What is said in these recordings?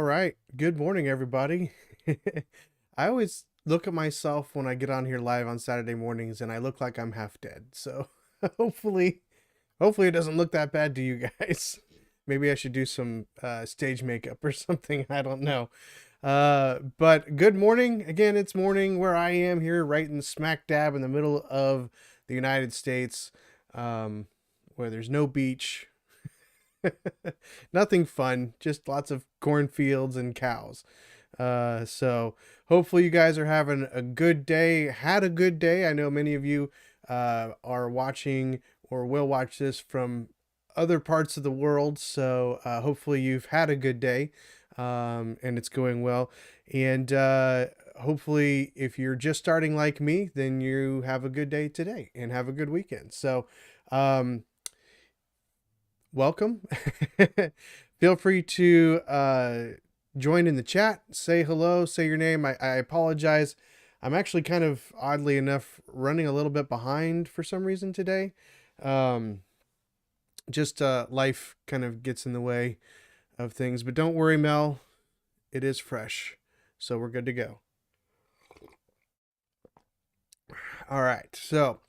right. Good morning, everybody. I always look at myself when I get on here live on Saturday mornings and I look like I'm half dead. So hopefully, hopefully it doesn't look that bad to you guys. Maybe I should do some stage makeup or something. I don't know. But good morning. Again, it's morning where I am here, right in smack dab in the middle of the United States, where there's no beach. Nothing fun, just lots of cornfields and cows. So hopefully you guys are having a good day, had a good day. I know many of you are watching or will watch this from other parts of the world. So hopefully you've had a good day and it's going well. And hopefully if you're just starting like me, then you have a good day today and have a good weekend. So welcome. Feel free to join in the chat, say hello, say your name. I apologize. I'm actually kind of, oddly enough, running a little bit behind for some reason today. Just life kind of gets in the way of things. But don't worry, Mel. It is fresh. So we're good to go. All right. So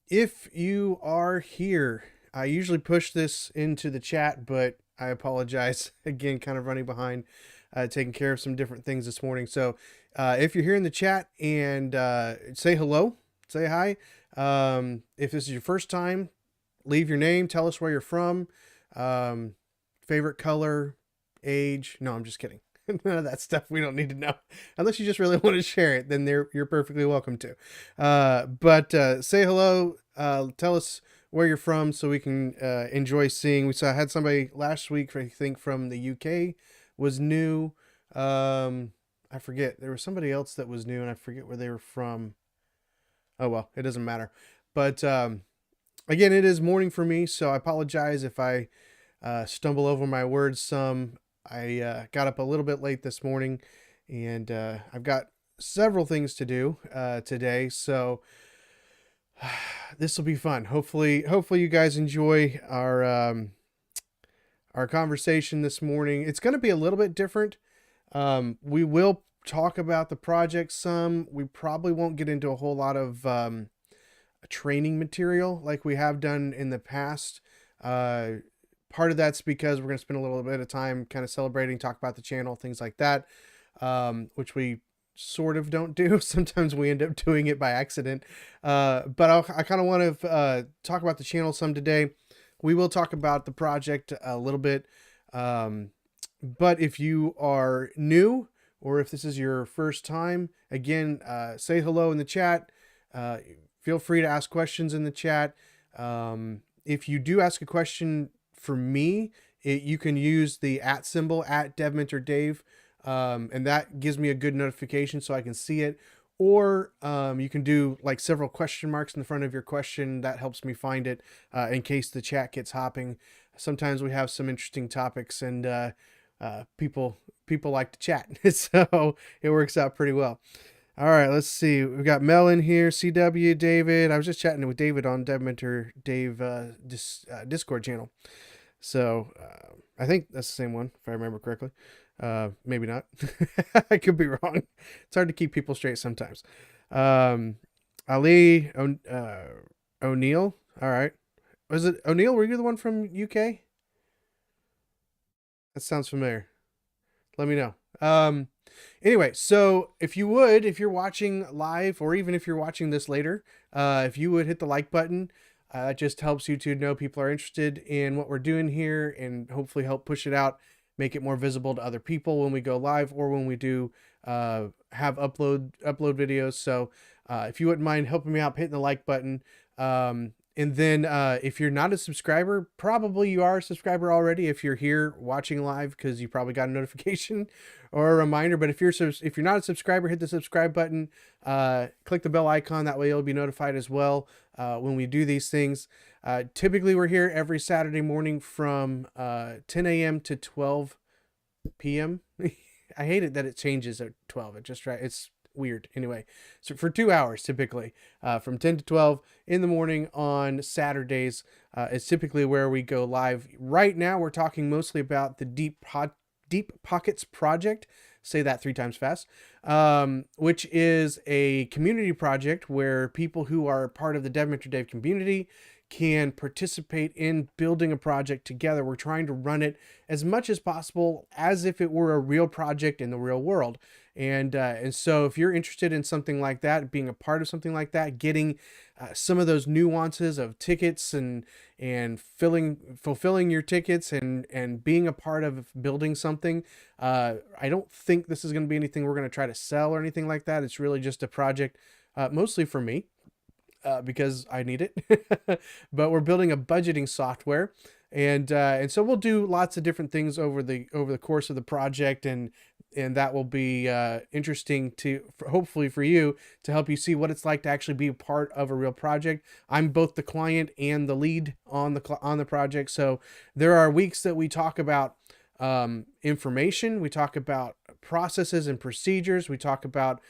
if you are here, I usually push this into the chat, but I apologize. Again, kind of running behind, taking care of some different things this morning. So if you're here in the chat and say hello, say hi. If this is your first time, leave your name, tell us where you're from, favorite color, age. No, I'm just kidding. None of that stuff we don't need to know. Unless you just really want to share it, then you're perfectly welcome to. But say hello, tell us where you're from so we can enjoy seeing. I had somebody last week, I think from the UK was new. I forget. There was somebody else that was new and I forget where they were from. Oh, well, it doesn't matter. But again, it is morning for me, so I apologize if I stumble over my words some. I got up a little bit late this morning and I've got several things to do today. So this will be fun. Hopefully you guys enjoy our conversation this morning. It's going to be a little bit different. We will talk about the project some. We probably won't get into a whole lot of training material like we have done in the past. Part of that's because we're going to spend a little bit of time kind of celebrating, talk about the channel, things like that, which we sort of don't do. Sometimes we end up doing it by accident. But I kind of want to talk about the channel some today. We will talk about the project a little bit. But if you are new or if this is your first time, again, say hello in the chat. Feel free to ask questions in the chat. If you do ask a question for me, you can use the @ symbol at DevMentorDave. And that gives me a good notification so I can see it. Or you can do like several question marks in the front of your question. That helps me find it in case the chat gets hopping. Sometimes we have some interesting topics and people like to chat. So it works out pretty well. All right, let's see. We've got Mel in here, CW, David. I was just chatting with David on DevMentor Dave Discord channel. So I think that's the same one, if I remember correctly. Maybe not. I could be wrong. It's hard to keep people straight sometimes. Ali O'Neill. All right. Was it O'Neill? Were you the one from UK? That sounds familiar. Let me know. Anyway, so if you're watching live or even if you're watching this later, if you would hit the like button, it just helps YouTube know people are interested in what we're doing here and hopefully help push it out, make it more visible to other people when we go live or when we do have upload videos. So if you wouldn't mind helping me out, hitting the like button. And then if you're not a subscriber, probably you are a subscriber already if you're here watching live because you probably got a notification or a reminder. But if you're not a subscriber, hit the subscribe button, click the bell icon. That way you'll be notified as well when we do these things. Typically, we're here every Saturday morning from 10 a.m. to 12 p.m. I hate it that it changes at 12. It's weird. Anyway, so for 2 hours, typically from 10 to 12 in the morning on Saturdays is typically where we go live. Right now, we're talking mostly about the DeepPockets project. Say that 3 times fast. Which is a community project where people who are part of the Dev Mentor Dave community can participate in building a project together. We're trying to run it as much as possible as if it were a real project in the real world. And so if you're interested in something like that, being a part of something like that, getting some of those nuances of tickets and fulfilling your tickets and being a part of building something, I don't think this is going to be anything we're going to try to sell or anything like that. It's really just a project, mostly for me. Because I need it, but we're building a budgeting software, and so we'll do lots of different things over the course of the project, and that will be interesting hopefully for you, to help you see what it's like to actually be a part of a real project. I'm both the client and the lead on the project, so there are weeks that we talk about information, we talk about processes and procedures, we talk about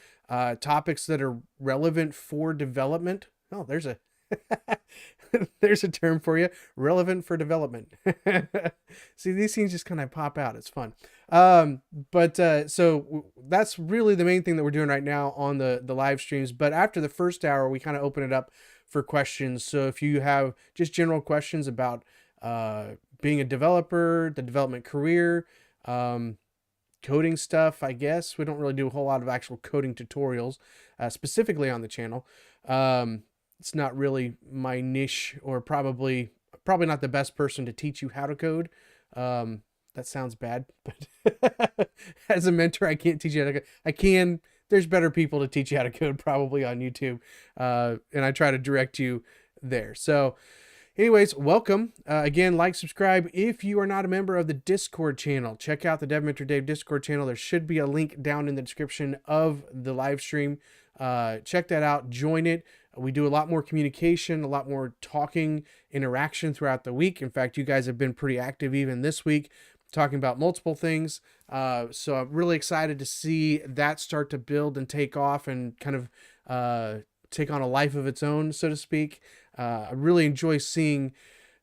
topics that are relevant for development. Oh, there's a there's a term for you, relevant for development. See, these things just kind of pop out. It's fun. So that's really the main thing that we're doing right now on the live streams. But after the first hour, we kind of open it up for questions. So if you have just general questions about being a developer, the development career, coding stuff, I guess. We don't really do a whole lot of actual coding tutorials specifically on the channel. It's not really my niche, or probably not the best person to teach you how to code. That sounds bad, but as a mentor, I can't teach you how to code. There's better people to teach you how to code probably on YouTube, and I try to direct you there. So anyways, welcome. Again, like, subscribe. If you are not a member of the Discord channel, check out the Dev Mentor Dave Discord channel. There should be a link down in the description of the live stream. Check that out. Join it. We do a lot more communication, a lot more talking, interaction throughout the week. In fact, you guys have been pretty active even this week, talking about multiple things. So I'm really excited to see that start to build and take off and kind of take on a life of its own, so to speak. I really enjoy seeing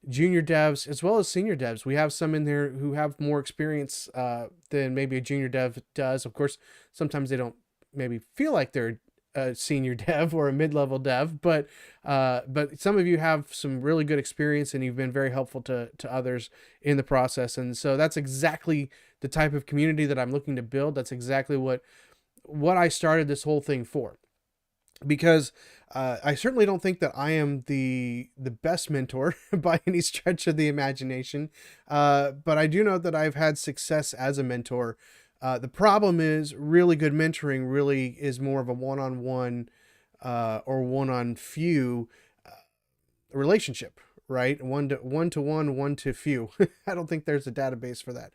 junior devs as well as senior devs. We have some in there who have more experience than maybe a junior dev does. Of course, sometimes they don't maybe feel like they're a senior dev or a mid-level dev, but some of you have some really good experience, and you've been very helpful to others in the process. And so that's exactly the type of community that I'm looking to build. That's exactly what I started this whole thing for. Because I certainly don't think that I am the best mentor by any stretch of the imagination, but I do know that I've had success as a mentor. The problem is, really good mentoring really is more of a one-on-one or one-on-few relationship, right? One to one, one to few. I don't think there's a database for that,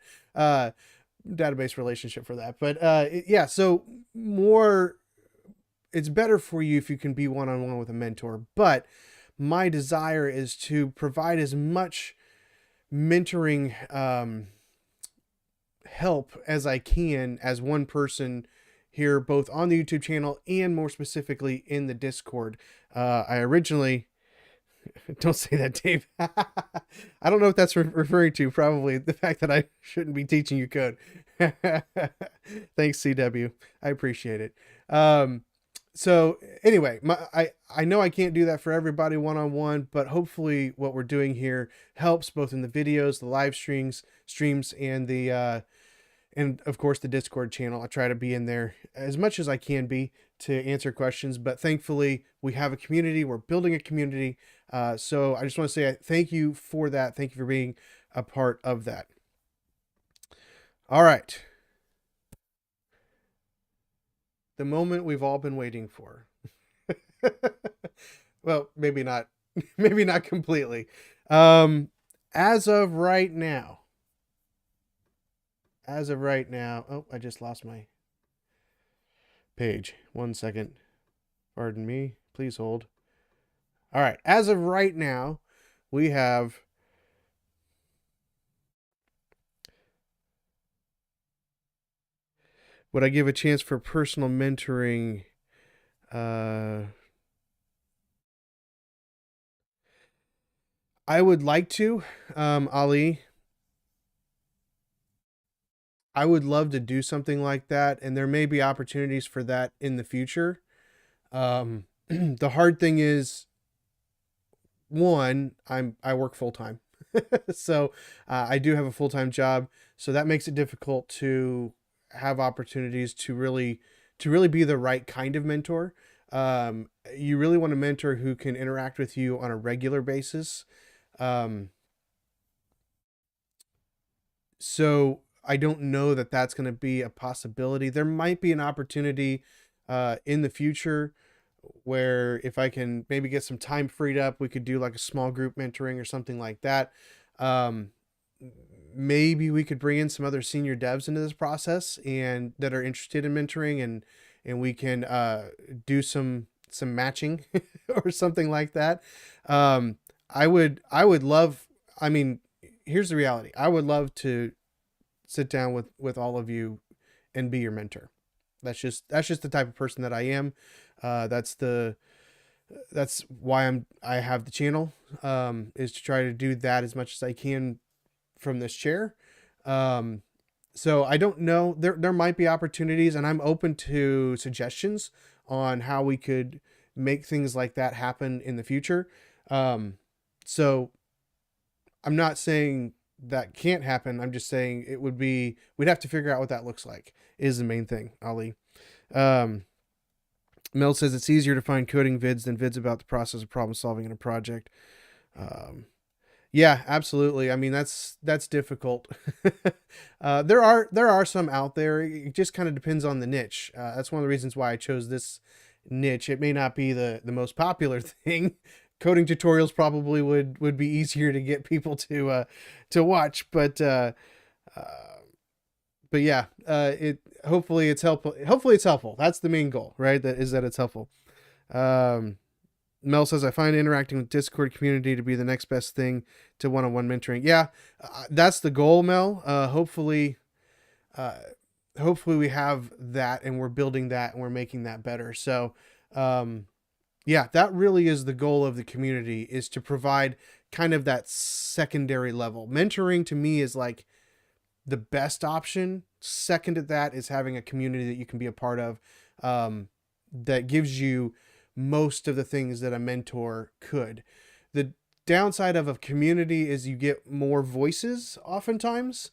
database relationship for that. But yeah, so more. It's better for you if you can be one-on-one with a mentor, but my desire is to provide as much mentoring help as I can as one person here, both on the YouTube channel and more specifically in the Discord. I originally, don't say that, Dave. I don't know what that's referring to. Probably the fact that I shouldn't be teaching you code. Thanks, CW. I appreciate it. So anyway, I know I can't do that for everybody one-on-one, but hopefully what we're doing here helps both in the videos, the live streams, and the and of course the Discord channel. I try to be in there as much as I can be to answer questions, but thankfully we have a community. We're building a community. So I just want to say thank you for that. Thank you for being a part of that. All right. The moment we've all been waiting for. Well, maybe not, maybe not completely. As of right now, oh, I just lost my page. 1 second. Pardon me. Please hold. All right. As of right now, we have would I give a chance for personal mentoring? I would like to, Ali. I would love to do something like that, and there may be opportunities for that in the future. The hard thing is, one, I work full time, so I do have a full time job, so that makes it difficult to have opportunities to really be the right kind of mentor. You really want a mentor who can interact with you on a regular basis. Um, so I don't know that that's going to be a possibility. There might be an opportunity in the future where if I can maybe get some time freed up, we could do like a small group mentoring or something like that. Um, Maybe we could bring in some other senior devs into this process and that are interested in mentoring, and we can do some matching or something like that. Um, I would love. I mean, here's the reality. I would love to sit down with all of you and be your mentor. That's just the type of person that I am. That's the that's why I have the channel, is to try to do that as much as I can from this chair. Um, so I don't know. There might be opportunities, and I'm open to suggestions on how we could make things like that happen in the future. Um, so I'm not saying that can't happen. I'm just saying it would be, we'd have to figure out what that looks like, is the main thing, Ali. Um, Mel says it's easier to find coding vids than vids about the process of problem solving in a project. Um, yeah, absolutely. I mean, that's difficult. There are some out there. It just kind of depends on the niche. That's one of the reasons why I chose this niche. It may not be the most popular thing. Coding tutorials probably would be easier to get people to watch, uh, but yeah, it hopefully it's helpful. Hopefully it's helpful. That's the main goal, right? That it's helpful. Um, Mel says, I find interacting with Discord community to be the next best thing to one-on-one mentoring. Yeah, that's the goal, Mel. Uh, hopefully we have that and we're building that and we're making that better. So, um, yeah, that really is the goal of the community, is to provide kind of that secondary level. Mentoring to me is like the best option. Second to that is having a community that you can be a part of, that gives you most of the things that a mentor could. The downside of a community is you get more voices oftentimes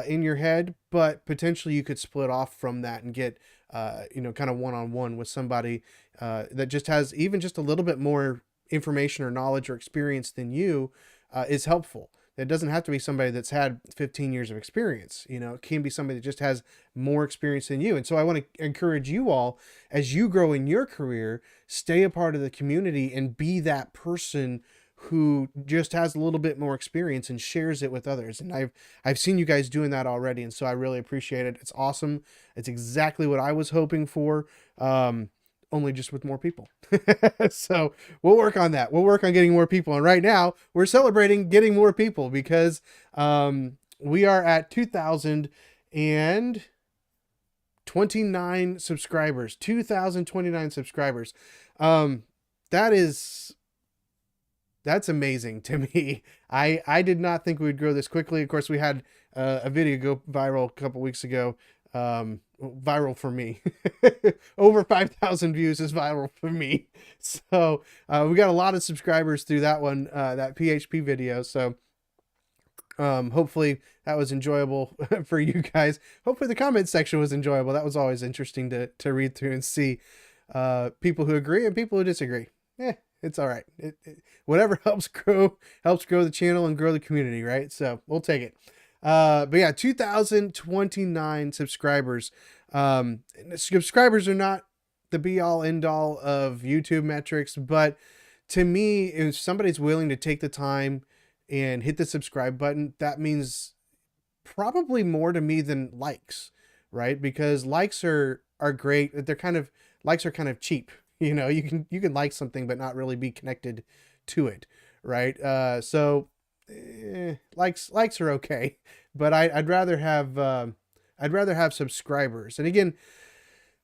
in your head, but potentially you could split off from that and get, kind of one-on-one with somebody that just has even just a little bit more information or knowledge or experience than you, is helpful. It doesn't have to be somebody that's had 15 years of experience. It can be somebody that just has more experience than you. And so I want to encourage you all, as you grow in your career, stay a part of the community and be that person who just has a little bit more experience and shares it with others. And I've seen you guys doing that already. And so I really appreciate it. It's awesome. It's exactly what I was hoping for. Only just with more people. So we'll work on that. We'll work on getting more people. And right now we're celebrating getting more people because we are at 2,029 subscribers. 2,029 subscribers. That's amazing to me. I did not think we would grow this quickly. Of course, we had a video go viral a couple weeks ago. Viral for me. Over 5,000 views is viral for me. So we got a lot of subscribers through that one, that PHP video. So hopefully that was enjoyable for you guys. Hopefully the comment section was enjoyable. That was always interesting to read through and see people who agree and people who disagree. It's all right. Whatever helps grow the channel and grow the community, right? So we'll take it. But yeah, 2,029 subscribers. Subscribers are not the be all end all of YouTube metrics, but to me, if somebody's willing to take the time and hit the subscribe button, that means probably more to me than likes, right? Because likes are great. Likes are kind of cheap. You can like something, but not really be connected to it. Right. Likes are okay, but I'd rather have subscribers. And again,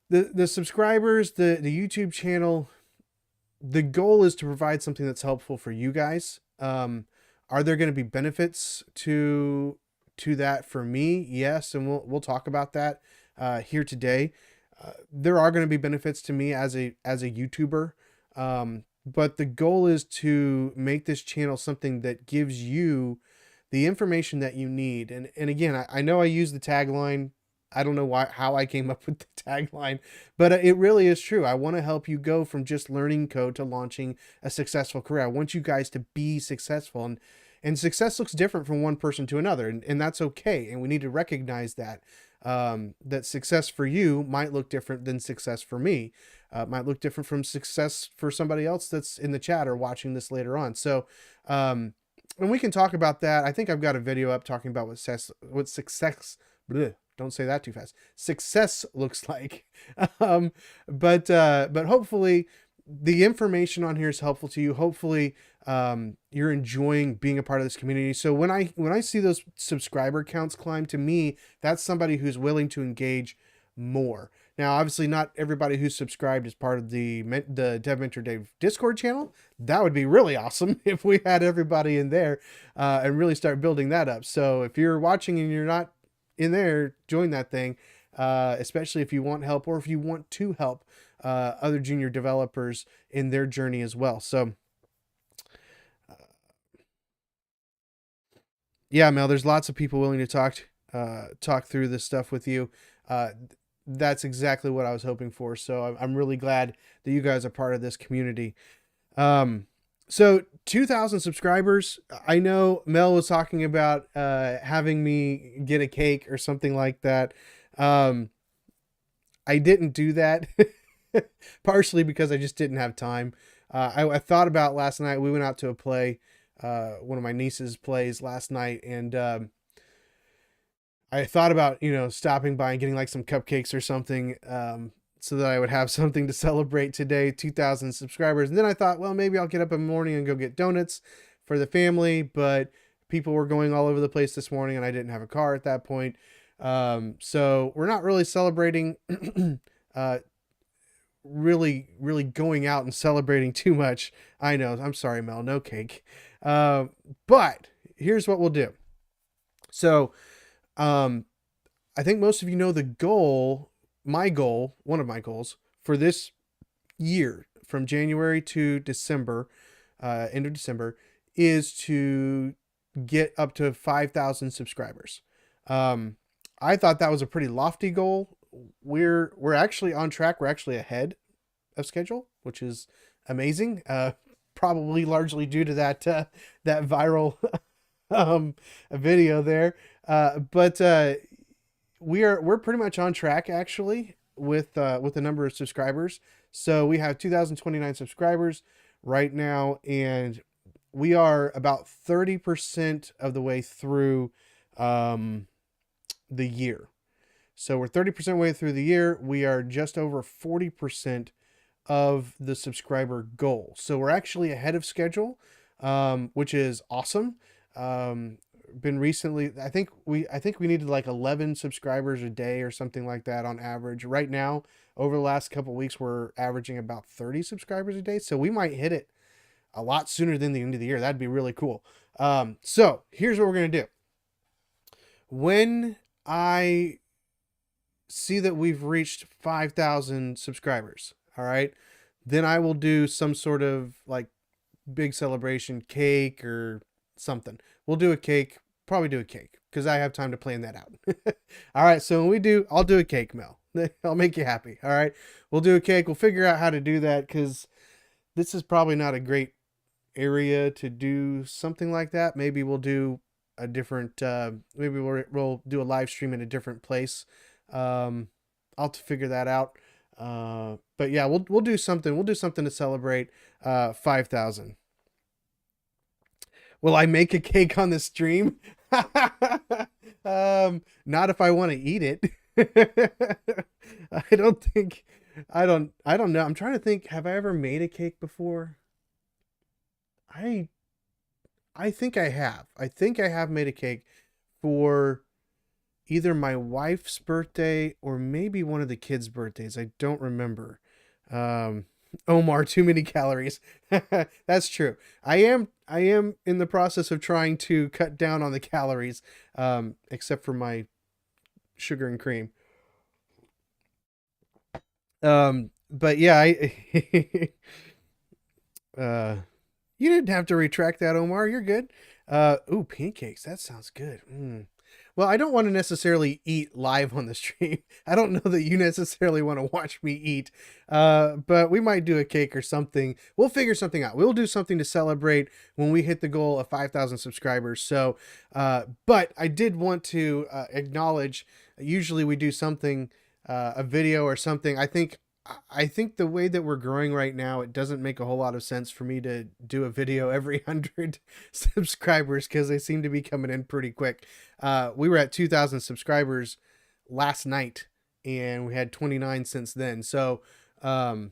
the subscribers, the YouTube channel, the goal is to provide something that's helpful for you guys. Are there going to be benefits to to that for me? Yes, and we'll talk about that here today. There are going to be benefits to me as a YouTuber, but the goal is to make this channel something that gives you the information that you need. And again, I know I use the tagline. I don't know how I came up with the tagline, but it really is true. I want to help you go from just learning code to launching a successful career. I want you guys to be successful, and success looks different from one person to another, and that's okay. And we need to recognize that, that success for you might look different than success for me. Might look different from success for somebody else that's in the chat or watching this later on. So, and we can talk about that. I think I've got a video up talking about what success, bleh, don't say that too fast, success looks like. But hopefully the information on here is helpful to you. Hopefully, you're enjoying being a part of this community. So when I see those subscriber counts climb, to me, that's somebody who's willing to engage more. Now, obviously not everybody who's subscribed is part of the Dev Mentor Dave Discord channel. That would be really awesome if we had everybody in there, and really start building that up. So if you're watching and you're not in there, join that thing, especially if you want help, or if you want to help other junior developers in their journey as well. So yeah, Mel, there's lots of people willing to talk through this stuff with you. That's exactly what I was hoping for. So I'm really glad that you guys are part of this community. So 2,000 subscribers. I know Mel was talking about having me get a cake or something like that. I didn't do that, partially because I just didn't have time. I thought about last night. We went out to a play, one of my niece's plays last night, and I thought about, stopping by and getting like some cupcakes or something, so that I would have something to celebrate today, 2,000 subscribers. And then I thought, well, maybe I'll get up in the morning and go get donuts for the family, but people were going all over the place this morning and I didn't have a car at that point. So we're not really celebrating, really going out and celebrating too much. I know, I'm sorry, Mel, no cake. But here's what we'll do. So, I think most of you know the goal, one of my goals for this year from January to December, end of December, is to get up to 5,000 subscribers. I thought that was a pretty lofty goal. We're actually on track. We're actually ahead of schedule, which is amazing. Probably largely due to that viral video there. But we're pretty much on track actually with the number of subscribers. So we have 2,029 subscribers right now, and we are about 30% of the way through the year. So we're 30% way through the year. We are just over 40% of the subscriber goal. So we're actually ahead of schedule, which is awesome. Been recently, I think we needed like 11 subscribers a day or something like that on average. Right now, over the last couple of weeks, we're averaging about 30 subscribers a day. So we might hit it a lot sooner than the end of the year. That'd be really cool. So here's what we're going to do. When I see that we've reached 5,000 subscribers, all right, then I will do some sort of like big celebration, cake or something. We'll do a cake, probably do a cake, because I have time to plan that out. All right, so when we do, I'll do a cake, Mel. I'll make you happy. All right, we'll do a cake. We'll figure out how to do that, because this is probably not a great area to do something like that. Maybe we'll do a different, maybe we'll do a live stream in a different place. I'll have to figure that out. But yeah, we'll do something. We'll do something to celebrate 5,000. Will I make a cake on the stream? Not if I want to eat it. I don't know. I'm trying to think, have I ever made a cake before? I think I have. I think I have made a cake for either my wife's birthday or maybe one of the kids' birthdays. I don't remember. Omar, too many calories. That's true. I am in the process of trying to cut down on the calories, except for my sugar and cream. But yeah, I uh you didn't have to retract that, Omar. You're good. Ooh, pancakes. That sounds good. Mm. Well, I don't want to necessarily eat live on the stream. I don't know that you necessarily want to watch me eat. But we might do a cake or something. We'll figure something out. We'll do something to celebrate when we hit the goal of 5,000 subscribers. So, but I did want to acknowledge. Usually we do something, a video or something. I think the way that we're growing right now, it doesn't make a whole lot of sense for me to do a video every 100 subscribers because they seem to be coming in pretty quick. We were at 2,000 subscribers last night, and we had 29 since then. Um,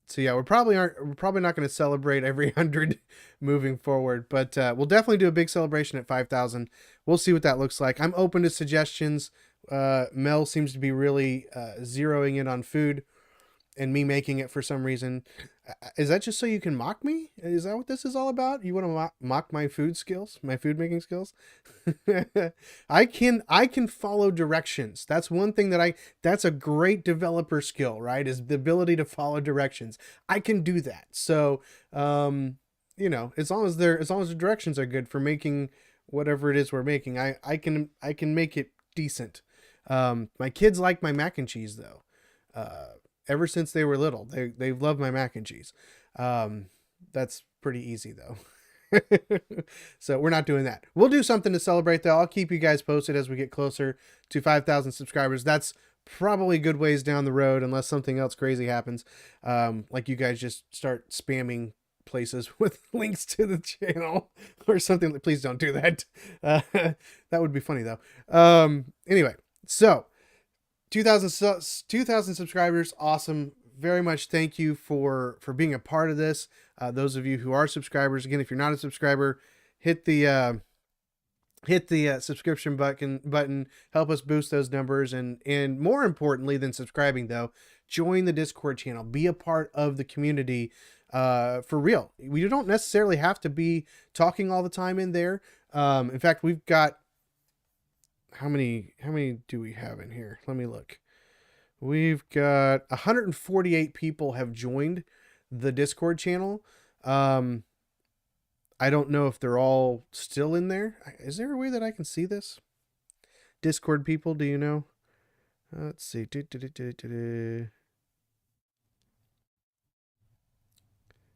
so yeah, we're probably not going to celebrate every 100 moving forward, but we'll definitely do a big celebration at 5,000. We'll see what that looks like. I'm open to suggestions. Mel seems to be really zeroing in on food and me making it for some reason. Is that just so you can mock me? Is that what this is all about? You want to mock my food skills, my food making skills? I can follow directions. That's one thing that's a great developer skill, right? Is the ability to follow directions. I can do that. So, as long as the directions are good for making whatever it is we're making, I can make it decent. My kids like my mac and cheese though. Ever since they were little, they've loved my mac and cheese. That's pretty easy though. So we're not doing that. We'll do something to celebrate though. I'll keep you guys posted as we get closer to 5,000 subscribers. That's probably good ways down the road unless something else crazy happens. Like you guys just start spamming places with links to the channel or something. Please don't do that. That would be funny though. Anyway, so 2,000 subscribers. Awesome. Very much thank you for being a part of this. Those of you who are subscribers, again, if you're not a subscriber, hit the subscription button, help us boost those numbers. And more importantly than subscribing though, join the Discord channel, be a part of the community, for real. We don't necessarily have to be talking all the time in there. In fact, we've got, how many do we have in here? Let me look. We've got 148 people have joined the Discord channel. I don't know if they're all still in there. Is there a way that I can see this? Discord people, do you know? Let's see.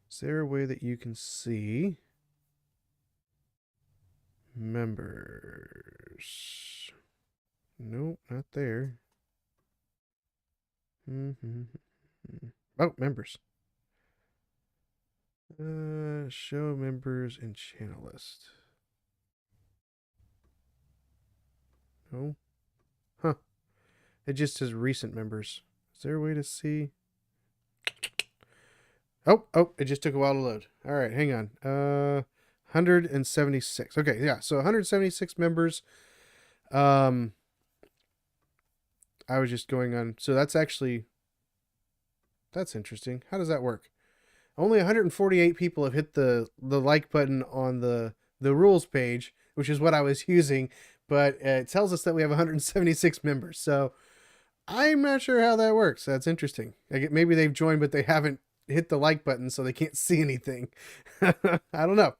Is there a way that you can see members? Nope, not there. Oh, members. Show members and channel list. No. Huh. It just says recent members. Is there a way to see? Oh, it just took a while to load. All right, hang on. 176. Okay, yeah. So 176 members. I was just going on. So that's interesting. How does that work? Only 148 people have hit the like button on the rules page, which is what I was using, but it tells us that we have 176 members. So I'm not sure how that works. That's interesting. Maybe they've joined, but they haven't hit the like button, so they can't see anything. I don't know.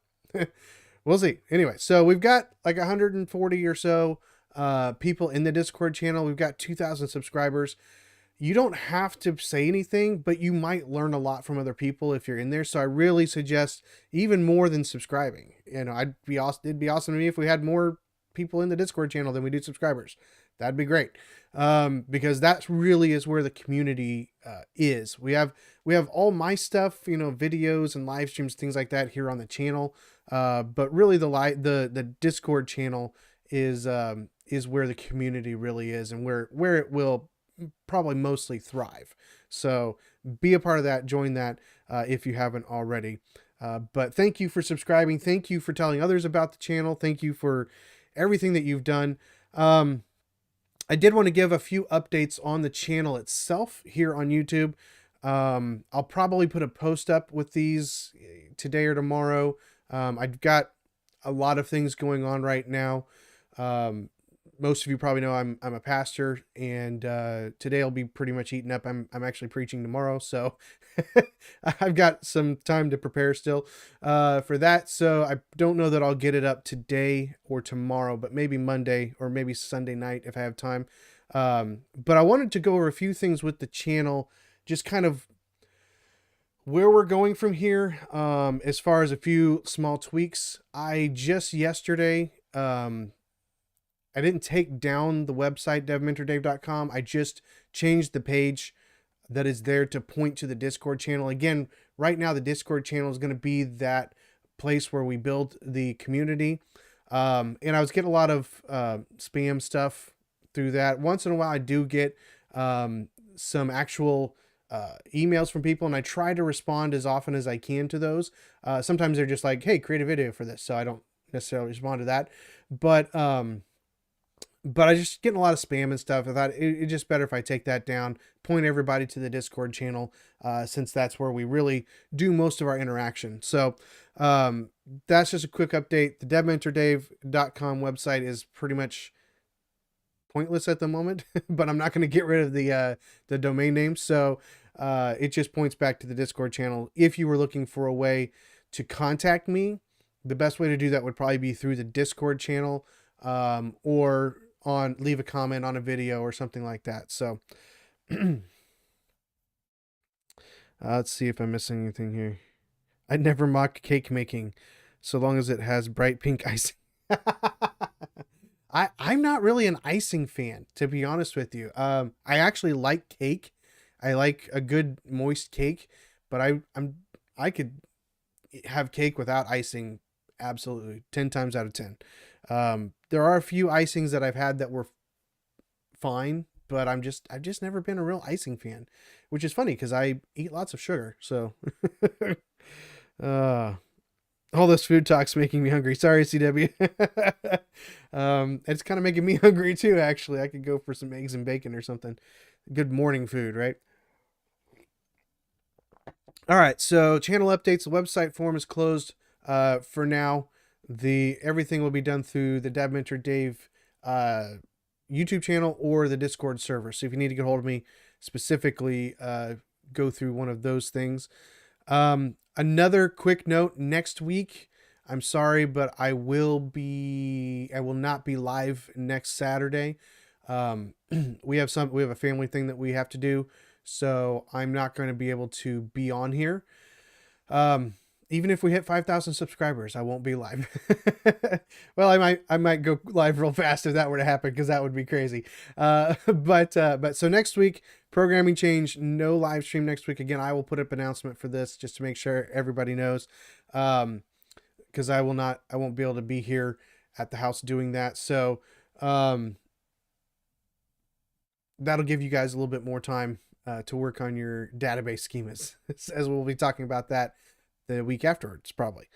We'll see. Anyway, so we've got like 140 or so people in the Discord channel. We've got 2,000 subscribers. You don't have to say anything, but you might learn a lot from other people if you're in there. So I really suggest, even more than subscribing. It'd be awesome to me if we had more people in the Discord channel than we do subscribers. That'd be great. Because that really is where the community is. We have all my stuff, videos and live streams, things like that here on the channel. But really the Discord channel is where the community really is, and where it will probably mostly thrive. So be a part of that, join that if you haven't already. But thank you for subscribing. Thank you for telling others about the channel. Thank you for everything that you've done. I did want to give a few updates on the channel itself here on YouTube. I'll probably put a post up with these today or tomorrow. I've got a lot of things going on right now. Um, Most of you probably know I'm a pastor, and today I'll be pretty much eaten up. I'm actually preaching tomorrow, so I've got some time to prepare still for that. So I don't know that I'll get it up today or tomorrow, but maybe Monday or maybe Sunday night if I have time. But I wanted to go over a few things with the channel, just kind of where we're going from here, as far as a few small tweaks. I just yesterday, I didn't take down the website devmentorDave.com. I just changed the page that is there to point to the Discord channel. Again, right now the Discord channel is going to be that place where we build the community. And I was getting a lot of spam stuff through that. Once in a while I do get some actual emails from people, and I try to respond as often as I can to those. Sometimes they're just like, hey, create a video for this, so I don't necessarily respond to that. But I just getting a lot of spam and stuff. I thought it's just better if I take that down, point everybody to the Discord channel, since that's where we really do most of our interaction. So that's just a quick update. The devmentordave.com website is pretty much pointless at the moment, but I'm not going to get rid of the domain name. So it just points back to the Discord channel. If you were looking for a way to contact me, the best way to do that would probably be through the Discord channel, or leave a comment on a video or something like that. So let's see if I'm missing anything here. I never mock cake making so long as it has bright pink icing. I'm not really an icing fan, to be honest with you. I actually like cake. I like a good moist cake, but I could have cake without icing absolutely 10 times out of 10. There are a few icings that I've had that were fine, but I've just never been a real icing fan, which is funny because I eat lots of sugar. So, all this food talk's making me hungry. Sorry, CW. It's kind of making me hungry too, actually. I could go for some eggs and bacon or something. Good morning food, right? All right. So channel updates. The website form is closed, for now. Everything will be done through the Dev Mentor Dave YouTube channel or the Discord server. So if you need to get hold of me specifically, go through one of those things. Another quick note: next week, I'm sorry, but I will not be live next Saturday. We have a family thing that we have to do, so I'm not going to be able to be on here. Even if we hit 5,000 subscribers, I won't be live. Well, I might go live real fast if that were to happen, because that would be crazy. But so next week, programming change, no live stream next week. Again, I will put up an announcement for this just to make sure everybody knows. Because I won't be able to be here at the house doing that. So that'll give you guys a little bit more time to work on your database schemas, as we'll be talking about that the week afterwards, probably.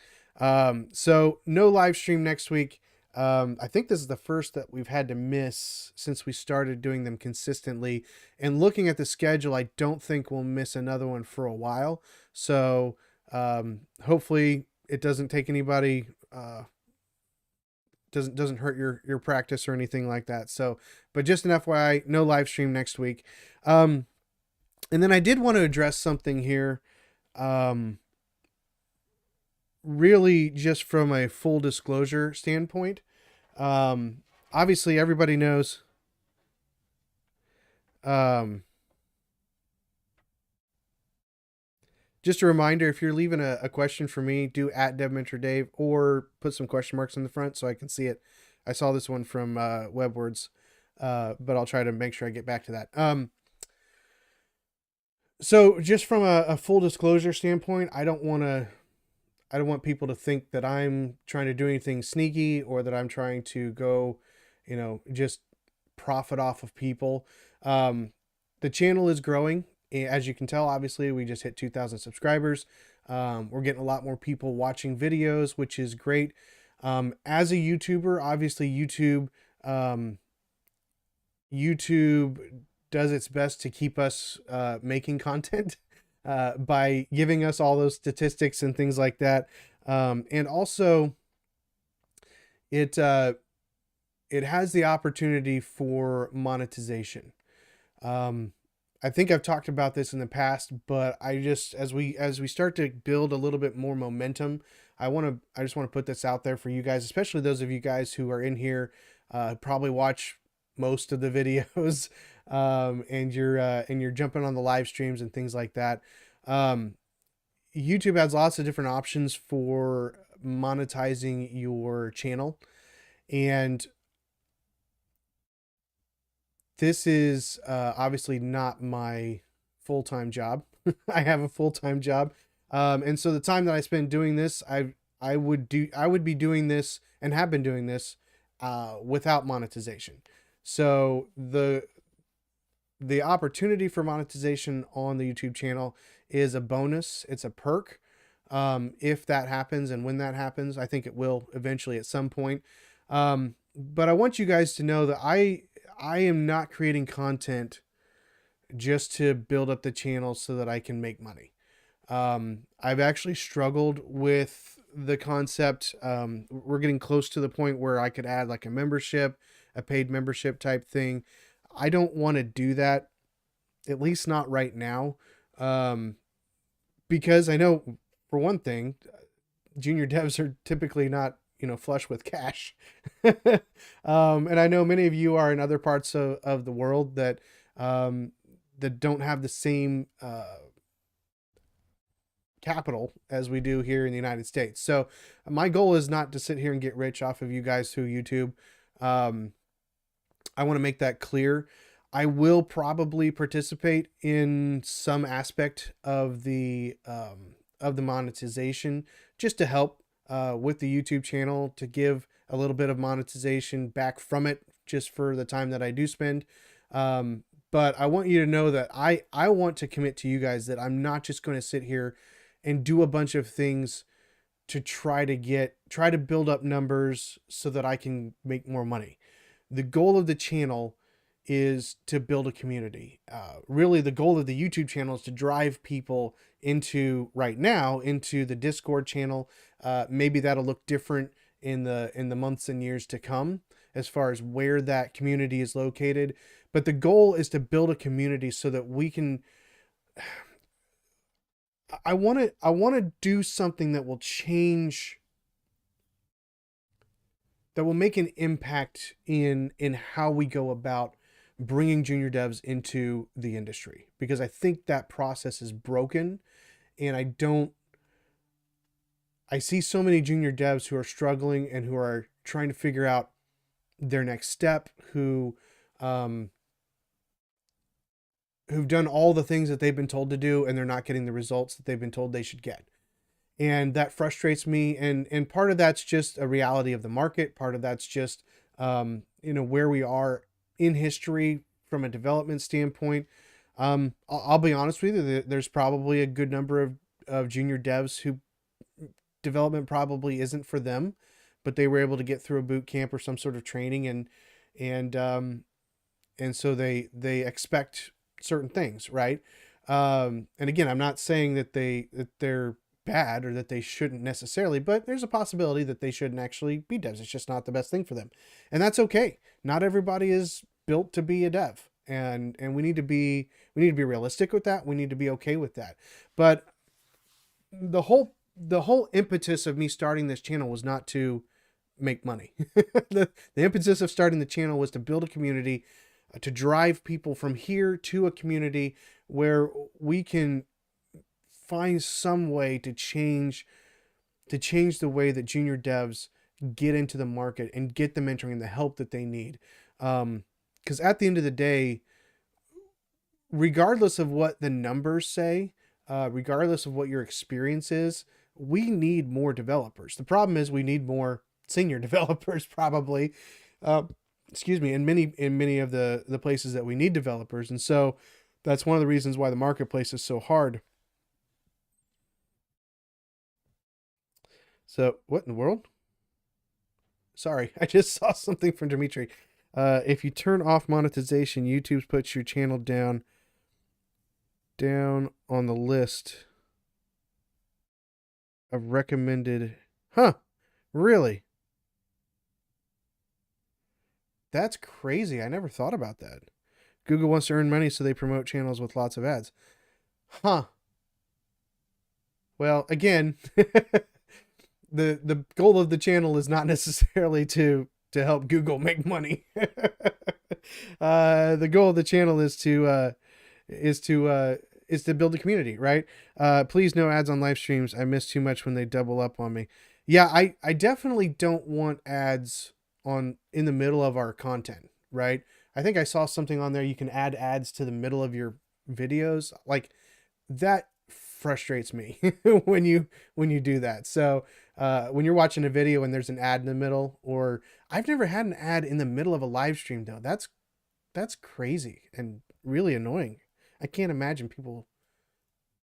So no live stream next week. I think this is the first that we've had to miss since we started doing them consistently. And looking at the schedule, I don't think we'll miss another one for a while. So hopefully it doesn't take anybody, doesn't hurt your practice or anything like that. So, but just an FYI, no live stream next week. And then I did want to address something here. Really just from a full disclosure standpoint. Obviously everybody knows, just a reminder, if you're leaving a question for me, do @DevMentorDave or put some question marks in the front so I can see it. I saw this one from WebWords, but I'll try to make sure I get back to that. So just from a full disclosure standpoint, I don't want people to think that I'm trying to do anything sneaky or that I'm trying to go, just profit off of people. The channel is growing. As you can tell, obviously, we just hit 2,000 subscribers. We're getting a lot more people watching videos, which is great. As a YouTuber, obviously YouTube does its best to keep us making content. by giving us all those statistics and things like that. And also, it it has the opportunity for monetization. Um, I think I've talked about this in the past, but I just as we start to build a little bit more momentum, I just want to put this out there for you guys, especially those of you guys who are in here, probably watch most of the videos, and you're jumping on the live streams and things like that. Um, YouTube has lots of different options for monetizing your channel, and this is obviously not my full-time job. I have a full-time job. And so the time that I spend doing this, I would be doing this and have been doing this without monetization. So the opportunity for monetization on the YouTube channel is a bonus. It's a perk. If that happens and when that happens, I think it will eventually at some point. But I want you guys to know that I am not creating content just to build up the channel so that I can make money. I've actually struggled with the concept. We're getting close to the point where I could add like a membership, a paid membership type thing. I don't want to do that, at least not right now. Because I know, for one thing, junior devs are typically not, flush with cash. And I know many of you are in other parts of the world that that don't have the same capital as we do here in the United States. So my goal is not to sit here and get rich off of you guys through YouTube. I want to make that clear. I will probably participate in some aspect of the monetization, just to help with the YouTube channel, to give a little bit of monetization back from it, just for the time that I do spend. But I want you to know that I want to commit to you guys that I'm not just going to sit here and do a bunch of things to try to build up numbers so that I can make more money. The goal of the channel is to build a community. Really, the goal of the YouTube channel is to drive people right now into the Discord channel. Maybe that'll look different in the months and years to come as far as where that community is located. But the goal is to build a community so that we can. I want to do something that will change, that will make an impact in how we go about bringing junior devs into the industry, because I think that process is broken, and I see so many junior devs who are struggling and who are trying to figure out their next step, who've done all the things that they've been told to do, and they're not getting the results that they've been told they should get. And that frustrates me. And part of that's just a reality of the market. Part of that's just, where we are in history from a development standpoint. I'll be honest with you, there's probably a good number of junior devs who development probably isn't for them, but they were able to get through a boot camp or some sort of training, and so they expect certain things, right? And again, I'm not saying that they're bad or that they shouldn't necessarily, but there's a possibility that they shouldn't actually be devs. It's just not the best thing for them, and that's okay. Not everybody is built to be a dev, and we need to be realistic with that. We need to be okay with that. But the whole impetus of me starting this channel was not to make money. the impetus of starting the channel was to build a community, to drive people from here to a community where we can find some way to change the way that junior devs get into the market and get the mentoring and the help that they need. Because at the end of the day, regardless of what the numbers say, regardless of what your experience is, we need more developers. The problem is we need more senior developers, probably. Excuse me, in many of the places that we need developers. And so that's one of the reasons why the marketplace is so hard. So what in the world? Sorry, I just saw something from Dimitri. If you turn off monetization, YouTube puts your channel down. down on the list of recommended. Huh, really? That's crazy. I never thought about that. Google wants to earn money, so they promote channels with lots of ads. Huh. Well, again, the goal of the channel is not necessarily to help Google make money. The goal of the channel is to build a community, right? Please no ads on live streams. I miss too much when they double up on me. Yeah, I definitely don't want ads on in the middle of our content, right? I think I saw something on there. You can add ads to the middle of your videos. Like that frustrates me when you do that. So when you're watching a video and there's an ad in the middle, or I've never had an ad in the middle of a live stream though. That's crazy and really annoying. I can't imagine people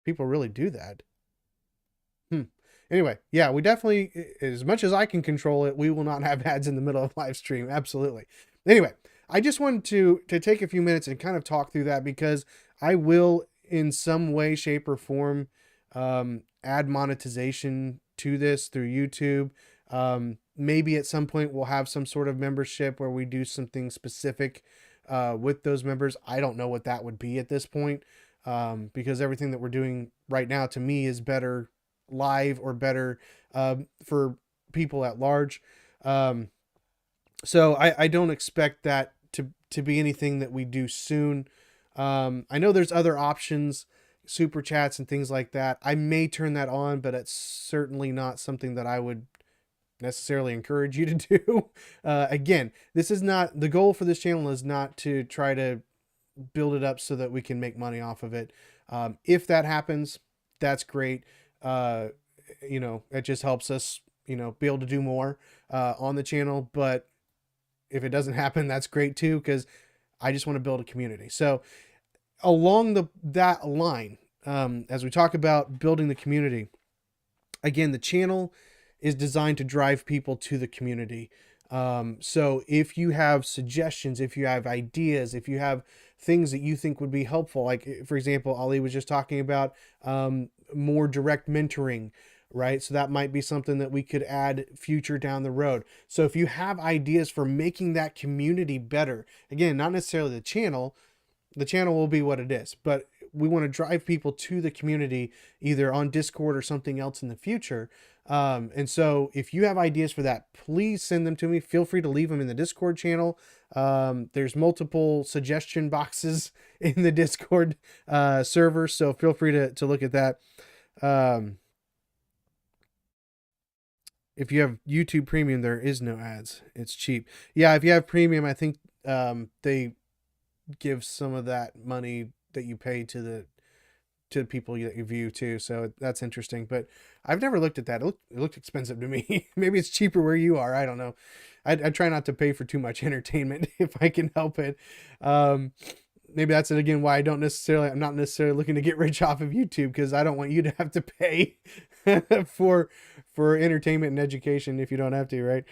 really do that. Hmm. Anyway, yeah, we definitely, as much as I can control it, we will not have ads in the middle of live stream. Absolutely. Anyway, I just wanted to take a few minutes and kind of talk through that because I will, in some way, shape, or form, add monetization to this through YouTube. Maybe at some point we'll have some sort of membership where we do something specific with those members. I don't know what that would be at this point, because everything that we're doing right now to me is better live or better for people at large. So I don't expect that to be anything that we do soon. I know there's other options, super chats and things like that. I may turn that on, but it's certainly not something that I would necessarily encourage you to do. Again, this is not the goal for this channel is not to try to build it up so that we can make money off of it. If that happens, that's great. It just helps us, be able to do more on the channel. But if it doesn't happen, that's great too, because I just want to build a community. So along that line, as we talk about building the community, again, the channel is designed to drive people to the community. So if you have suggestions, if you have ideas, if you have things that you think would be helpful, like for example, Ali was just talking about more direct mentoring, right? So that might be something that we could add future down the road. So if you have ideas for making that community better, again, not necessarily the channel will be what it is, but we want to drive people to the community either on Discord or something else in the future. And so if you have ideas for that, please send them to me. Feel free to leave them in the Discord channel. There's multiple suggestion boxes in the Discord server, so feel free to look at that. If you have YouTube Premium, there is no ads. It's cheap. Yeah, if you have Premium, I think they give some of that money that you pay to the people that you view too. So that's interesting, but I've never looked at that. It looked expensive to me. Maybe it's cheaper where you are. I don't know. I try not to pay for too much entertainment if I can help it. Maybe that's it again, why I'm not necessarily looking to get rich off of YouTube, because I don't want you to have to pay for entertainment and education if you don't have to, right?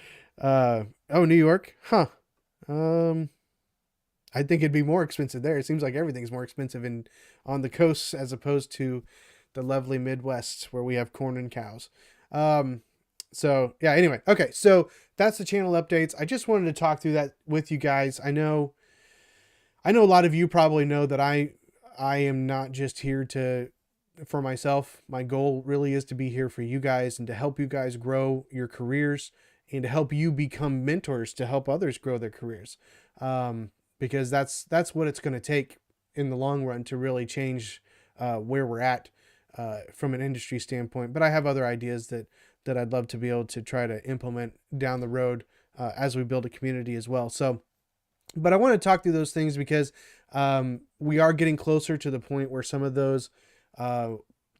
Oh, New York. Huh. I think it'd be more expensive there. It seems like everything's more expensive on the coasts as opposed to the lovely Midwest where we have corn and cows. So yeah, anyway. Okay. So that's the channel updates. I just wanted to talk through that with you guys. I know a lot of you probably know that I am not just here for myself. My goal really is to be here for you guys and to help you guys grow your careers and to help you become mentors to help others grow their careers. Because that's what it's going to take in the long run to really change where we're at from an industry standpoint. But I have other ideas that I'd love to be able to try to implement down the road as we build a community as well. So, but I want to talk through those things because we are getting closer to the point where some of those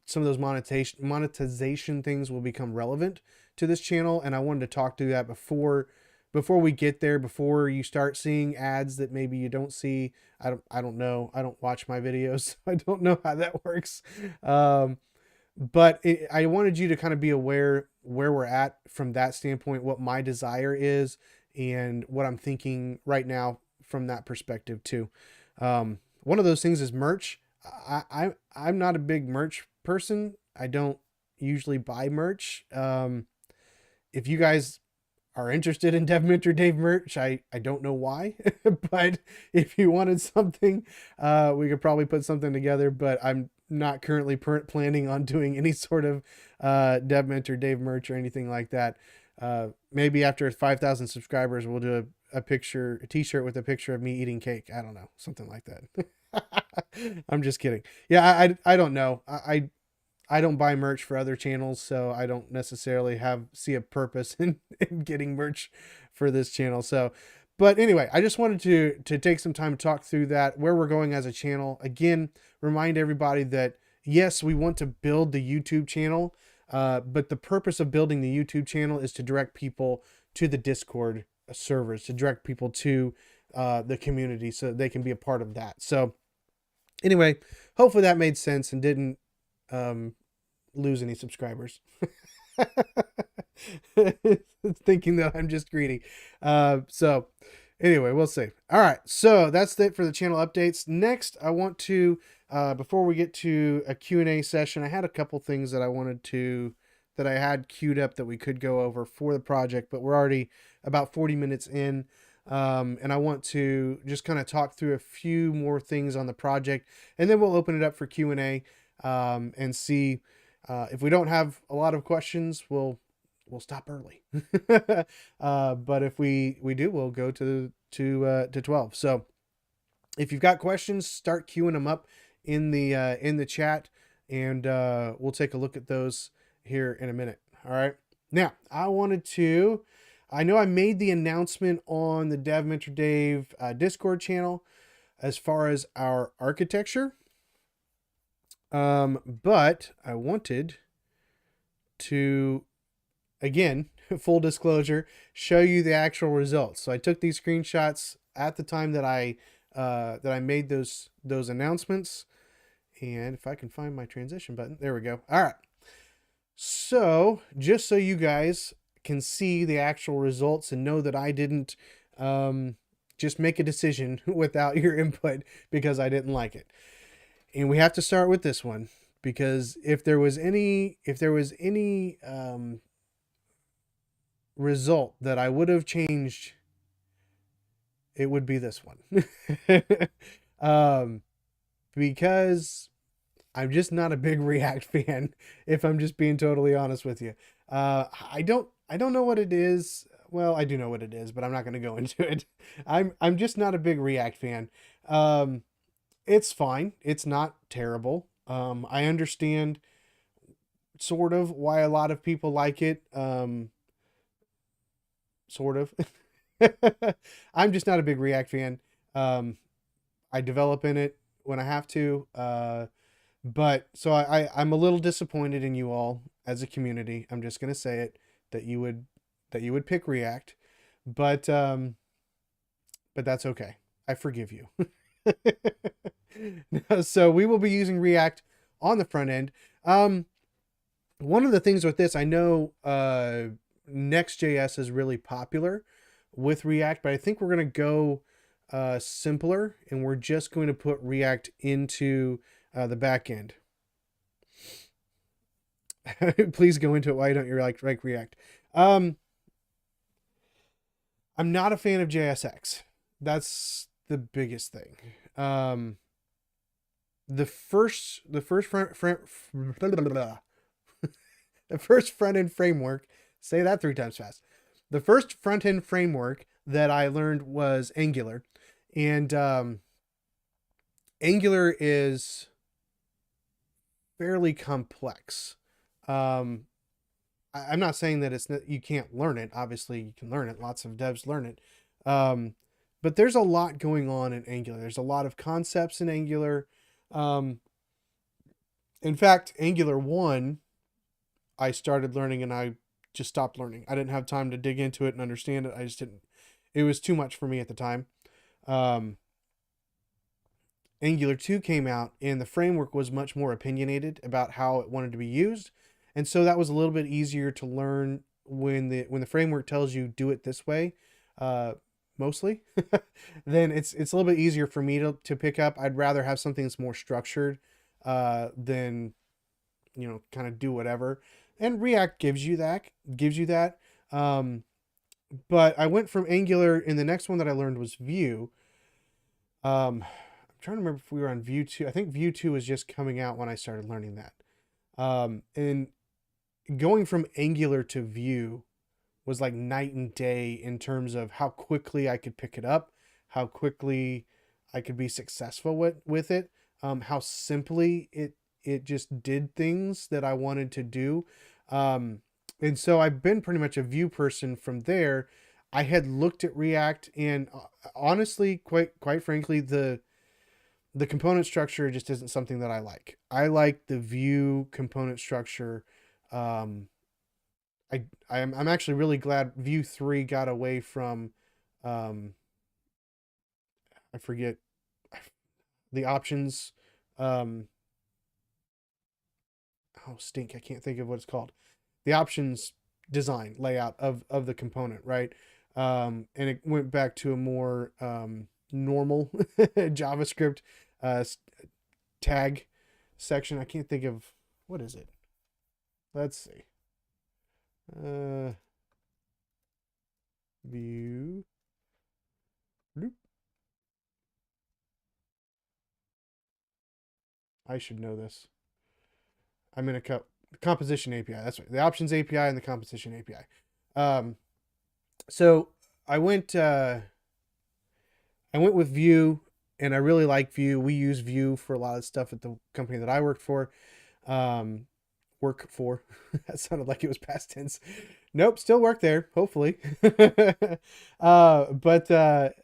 monetization things will become relevant to this channel, and I wanted to talk through that before we get there, before you start seeing ads that maybe you don't see. I don't know. I don't watch my videos. I don't know how that works. But I wanted you to kind of be aware where we're at from that standpoint, what my desire is and what I'm thinking right now from that perspective too. One of those things is merch. I'm not a big merch person. I don't usually buy merch. If you guys are interested in Dev Mentor Dave merch, I don't know why, but if you wanted something, we could probably put something together, but I'm not currently planning on doing any sort of Dev Mentor Dave merch or anything like that. Maybe after 5,000 subscribers, we'll do a picture, a t-shirt with a picture of me eating cake. I don't know, something like that. I'm just kidding. Yeah, I don't know. I don't buy merch for other channels, so I don't necessarily see a purpose in getting merch for this channel. So, but anyway, I just wanted to take some time to talk through that, where we're going as a channel. Again, remind everybody that yes, we want to build the YouTube channel, but the purpose of building the YouTube channel is to direct people to the Discord servers, to direct people to the community so they can be a part of that. So anyway, hopefully that made sense and didn't lose any subscribers. Thinking that I'm just greedy. So anyway, we'll see. All right, so that's it for the channel updates. Next, I want to, before we get to a Q&A session, I had a couple things that I had queued up that we could go over for the project, but we're already about 40 minutes in. And I want to just kind of talk through a few more things on the project, and then we'll open it up for Q&A, and see if we don't have a lot of questions, we'll stop early. But if we do, we'll go to 12. So if you've got questions, start queuing them up in the chat, and we'll take a look at those here in a minute. All right. Now, I know I made the announcement on the Dev Mentor Dave Discord channel as far as our architecture. But I wanted to, again, full disclosure, show you the actual results. So I took these screenshots at the time that I made those announcements. And if I can find my transition button, there we go. All right. So just so you guys can see the actual results and know that I didn't just make a decision without your input because I didn't like it. And we have to start with this one, because if there was any result that I would have changed, it would be this one. Because I'm just not a big React fan, if I'm just being totally honest with you. I don't know what it is. Well, I do know what it is, but I'm not going to go into it. I'm just not a big React fan. It's fine. It's not terrible. I understand sort of why a lot of people like it. Sort of. I'm just not a big React fan. I develop in it when I have to. But so I'm a little disappointed in you all as a community. I'm just going to say it, that you would pick React, but that's okay. I forgive you. So we will be using React on the front end. One of the things with this, I know Next.js is really popular with React, but I think we're going to go simpler, and we're just going to put React into the back end. Please go into it. Why don't you like React? I'm not a fan of JSX. That's the biggest thing. The first front end framework, say that 3 times fast. The first front end framework that I learned was Angular, and Angular is fairly complex. I'm not saying that you can't learn it. Obviously you can learn it. Lots of devs learn it. But there's a lot going on in Angular. There's a lot of concepts in Angular. In fact, Angular 1, I started learning and I just stopped learning. I didn't have time to dig into it and understand it. I just didn't. It was too much for me at the time. Angular 2 came out, and the framework was much more opinionated about how it wanted to be used. And so that was a little bit easier to learn when the framework tells you do it this way. mostly, then it's a little bit easier for me to pick up. I'd rather have something that's more structured than, kind of do whatever. And React gives you that. Um, but I went from Angular, and the next one that I learned was Vue. I'm trying to remember if we were on Vue 2. I think Vue 2 was just coming out when I started learning that. And going from Angular to Vue was like night and day in terms of how quickly I could pick it up, how quickly I could be successful with it, how simply it just did things that I wanted to do. Um, and so I've been pretty much a Vue person from there. I had looked at React, and honestly, quite frankly, the component structure just isn't something that I like. I like the Vue component structure. Um, I'm actually really glad Vue 3 got away from, um, I forget the options. Um, oh stink, I can't think of what it's called. The options design layout of the component, right? And it went back to a more normal JavaScript uh, tag section. I can't think of what is it. Let's see. Uh, View. Bloop. I should know this. I'm in a composition API. That's right. The options API and the composition API. So I went with Vue, and I really like Vue. We use Vue for a lot of stuff at the company that I worked for. Um, work for. That sounded like it was past tense. Nope, still work there, hopefully. But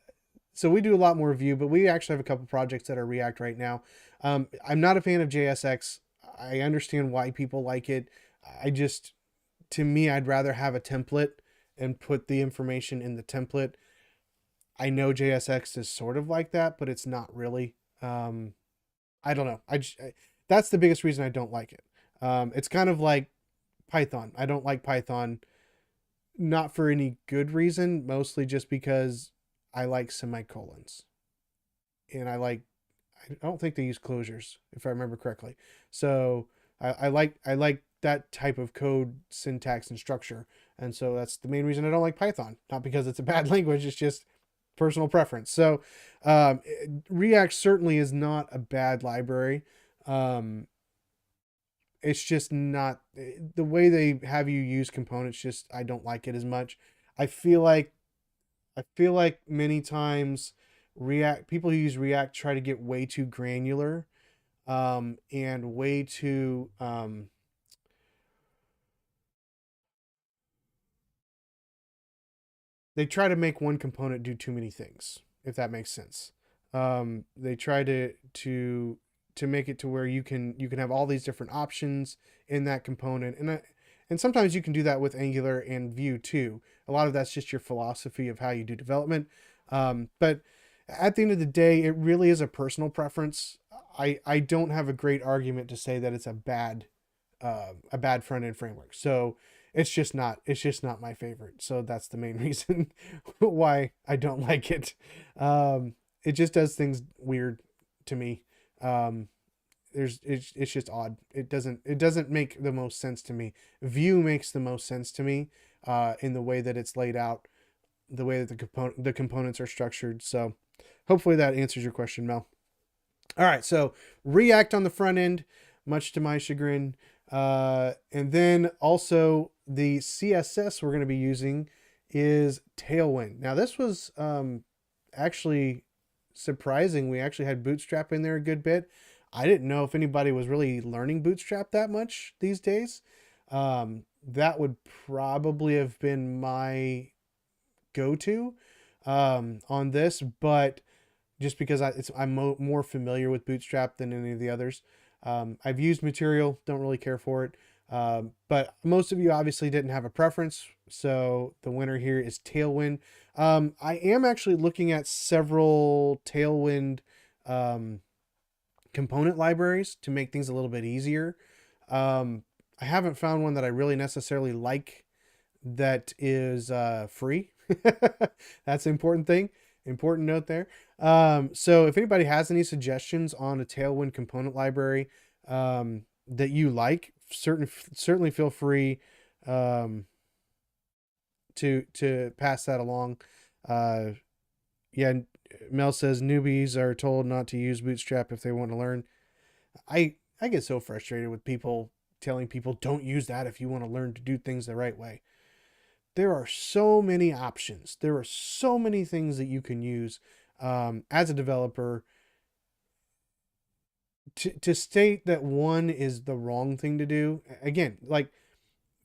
so we do a lot more Vue, but we actually have a couple projects that are React right now. I'm not a fan of JSX. I understand why people like it. I just, to me, I'd rather have a template and put the information in the template. I know JSX is sort of like that, but it's not really. I don't know. That's the biggest reason I don't like it. It's kind of like Python. I don't like Python, not for any good reason, mostly just because I like semicolons. And I don't think they use closures, if I remember correctly. So I like that type of code syntax and structure. And so that's the main reason I don't like Python. Not because it's a bad language, it's just personal preference. So React certainly is not a bad library. Um, it's just not the way they have you use components. Just I don't like it as much. I feel like I feel like many times React people who use React try to get way too granular, and way too they try to make one component do too many things, if that makes sense. They try to make it to where you can have all these different options in that component, and sometimes you can do that with Angular and Vue too. A lot of that's just your philosophy of how you do development. But at the end of the day, it really is a personal preference. I don't have a great argument to say that it's a bad front end framework. So it's just not my favorite. So that's the main reason why I don't like it. It just does things weird to me. Um, it's just odd. It doesn't make the most sense to me. Vue makes the most sense to me in the way that it's laid out, the way that the components are structured. So hopefully that answers your question, Mel. All right, so React on the front end, much to my chagrin. And then also the CSS we're going to be using is Tailwind. Now this was actually surprising. We actually had Bootstrap in there a good bit. I didn't know if anybody was really learning Bootstrap that much these days. That would probably have been my go-to on this, but just because I'm more familiar with Bootstrap than any of the others. I've used Material, don't really care for it. But most of you obviously didn't have a preference, so the winner here is Tailwind. I am actually looking at several Tailwind component libraries to make things a little bit easier. I haven't found one that I really necessarily like that is free. That's an important thing. Important note there. So if anybody has any suggestions on a Tailwind component library that you like, certainly feel free um, to pass that along. Uh, yeah, Mel says newbies are told not to use Bootstrap if they want to learn. I get so frustrated with people telling people don't use that if you want to learn to do things the right way. There are so many options. There are so many things that you can use as a developer. To state that one is the wrong thing to do, again, like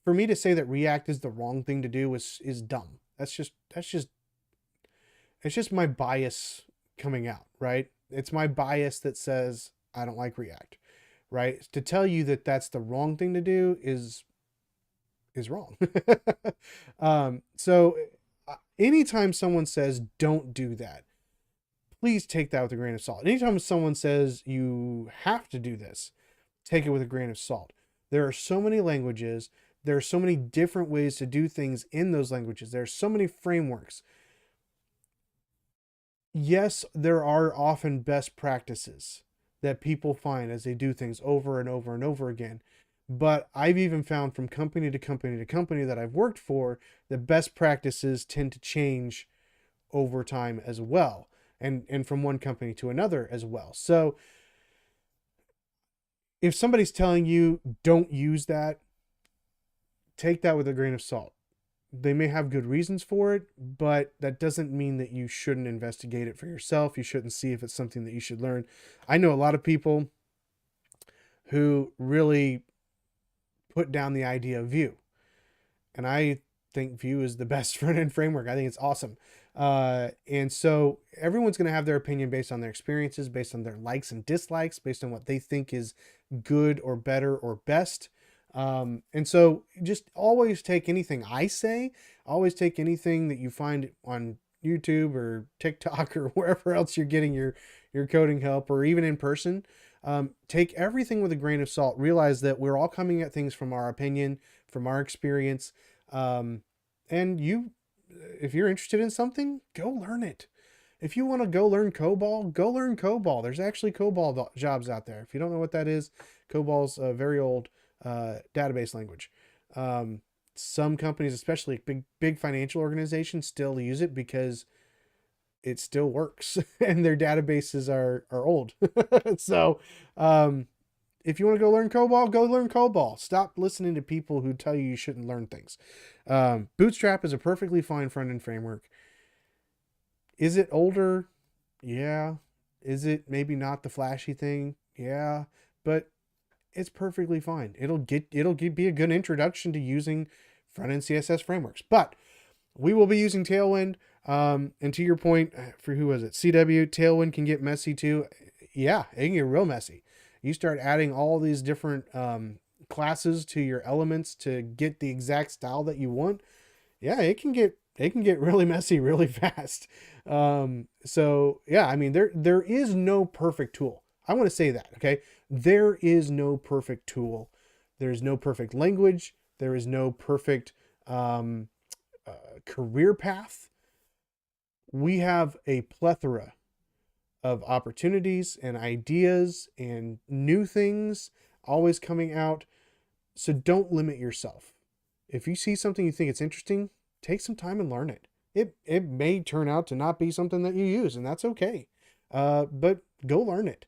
for me to say that React is the wrong thing to do is dumb. It's just my bias coming out, right? It's my bias that says I don't like React, right? To tell you that that's the wrong thing to do is wrong. So anytime someone says don't do that, please take that with a grain of salt. Anytime someone says you have to do this, take it with a grain of salt. There are so many languages. There are so many different ways to do things in those languages. There are so many frameworks. Yes, there are often best practices that people find as they do things over and over and over again. But I've even found from company to company to company that I've worked for, the best practices tend to change over time as well. And from one company to another as well. So if somebody's telling you don't use that, take that with a grain of salt. They may have good reasons for it, but that doesn't mean that you shouldn't investigate it for yourself. You shouldn't see if it's something that you should learn. I know a lot of people who really put down the idea of Vue. And I think Vue is the best front-end framework. I think it's awesome. And so everyone's going to have their opinion based on their experiences, based on their likes and dislikes, based on what they think is good or better or best. And so just always take anything I say, always take anything that you find on YouTube or TikTok or wherever else you're getting your coding help, or even in person. Take everything with a grain of salt. Realize that we're all coming at things from our opinion, from our experience. And if you're interested in something, go learn it. If you want to go learn COBOL, go learn COBOL. There's actually COBOL jobs out there. If you don't know what that is, COBOL's a very old database language. Some companies, especially big financial organizations, still use it because it still works and their databases are old. So if you want to go learn COBOL, go learn COBOL. Stop listening to people who tell you shouldn't learn things. Bootstrap is a perfectly fine front-end framework. Is it older? Yeah. Is it maybe not the flashy thing? Yeah. But it's perfectly fine. It'll be a good introduction to using front-end CSS frameworks. But we will be using Tailwind. And to your point, for who was it? CW, Tailwind can get messy too. Yeah, it can get real messy. You start adding all these different classes to your elements to get the exact style that you want. Yeah, it can get really messy really fast. So yeah, I mean, there is no perfect tool. I want to say that, okay? There is no perfect tool. There's no perfect language. There is no perfect career path. We have a plethora of opportunities and ideas and new things always coming out. So don't limit yourself. If you see something you think it's interesting, take some time and learn it. It may turn out to not be something that you use, and that's okay. But go learn it.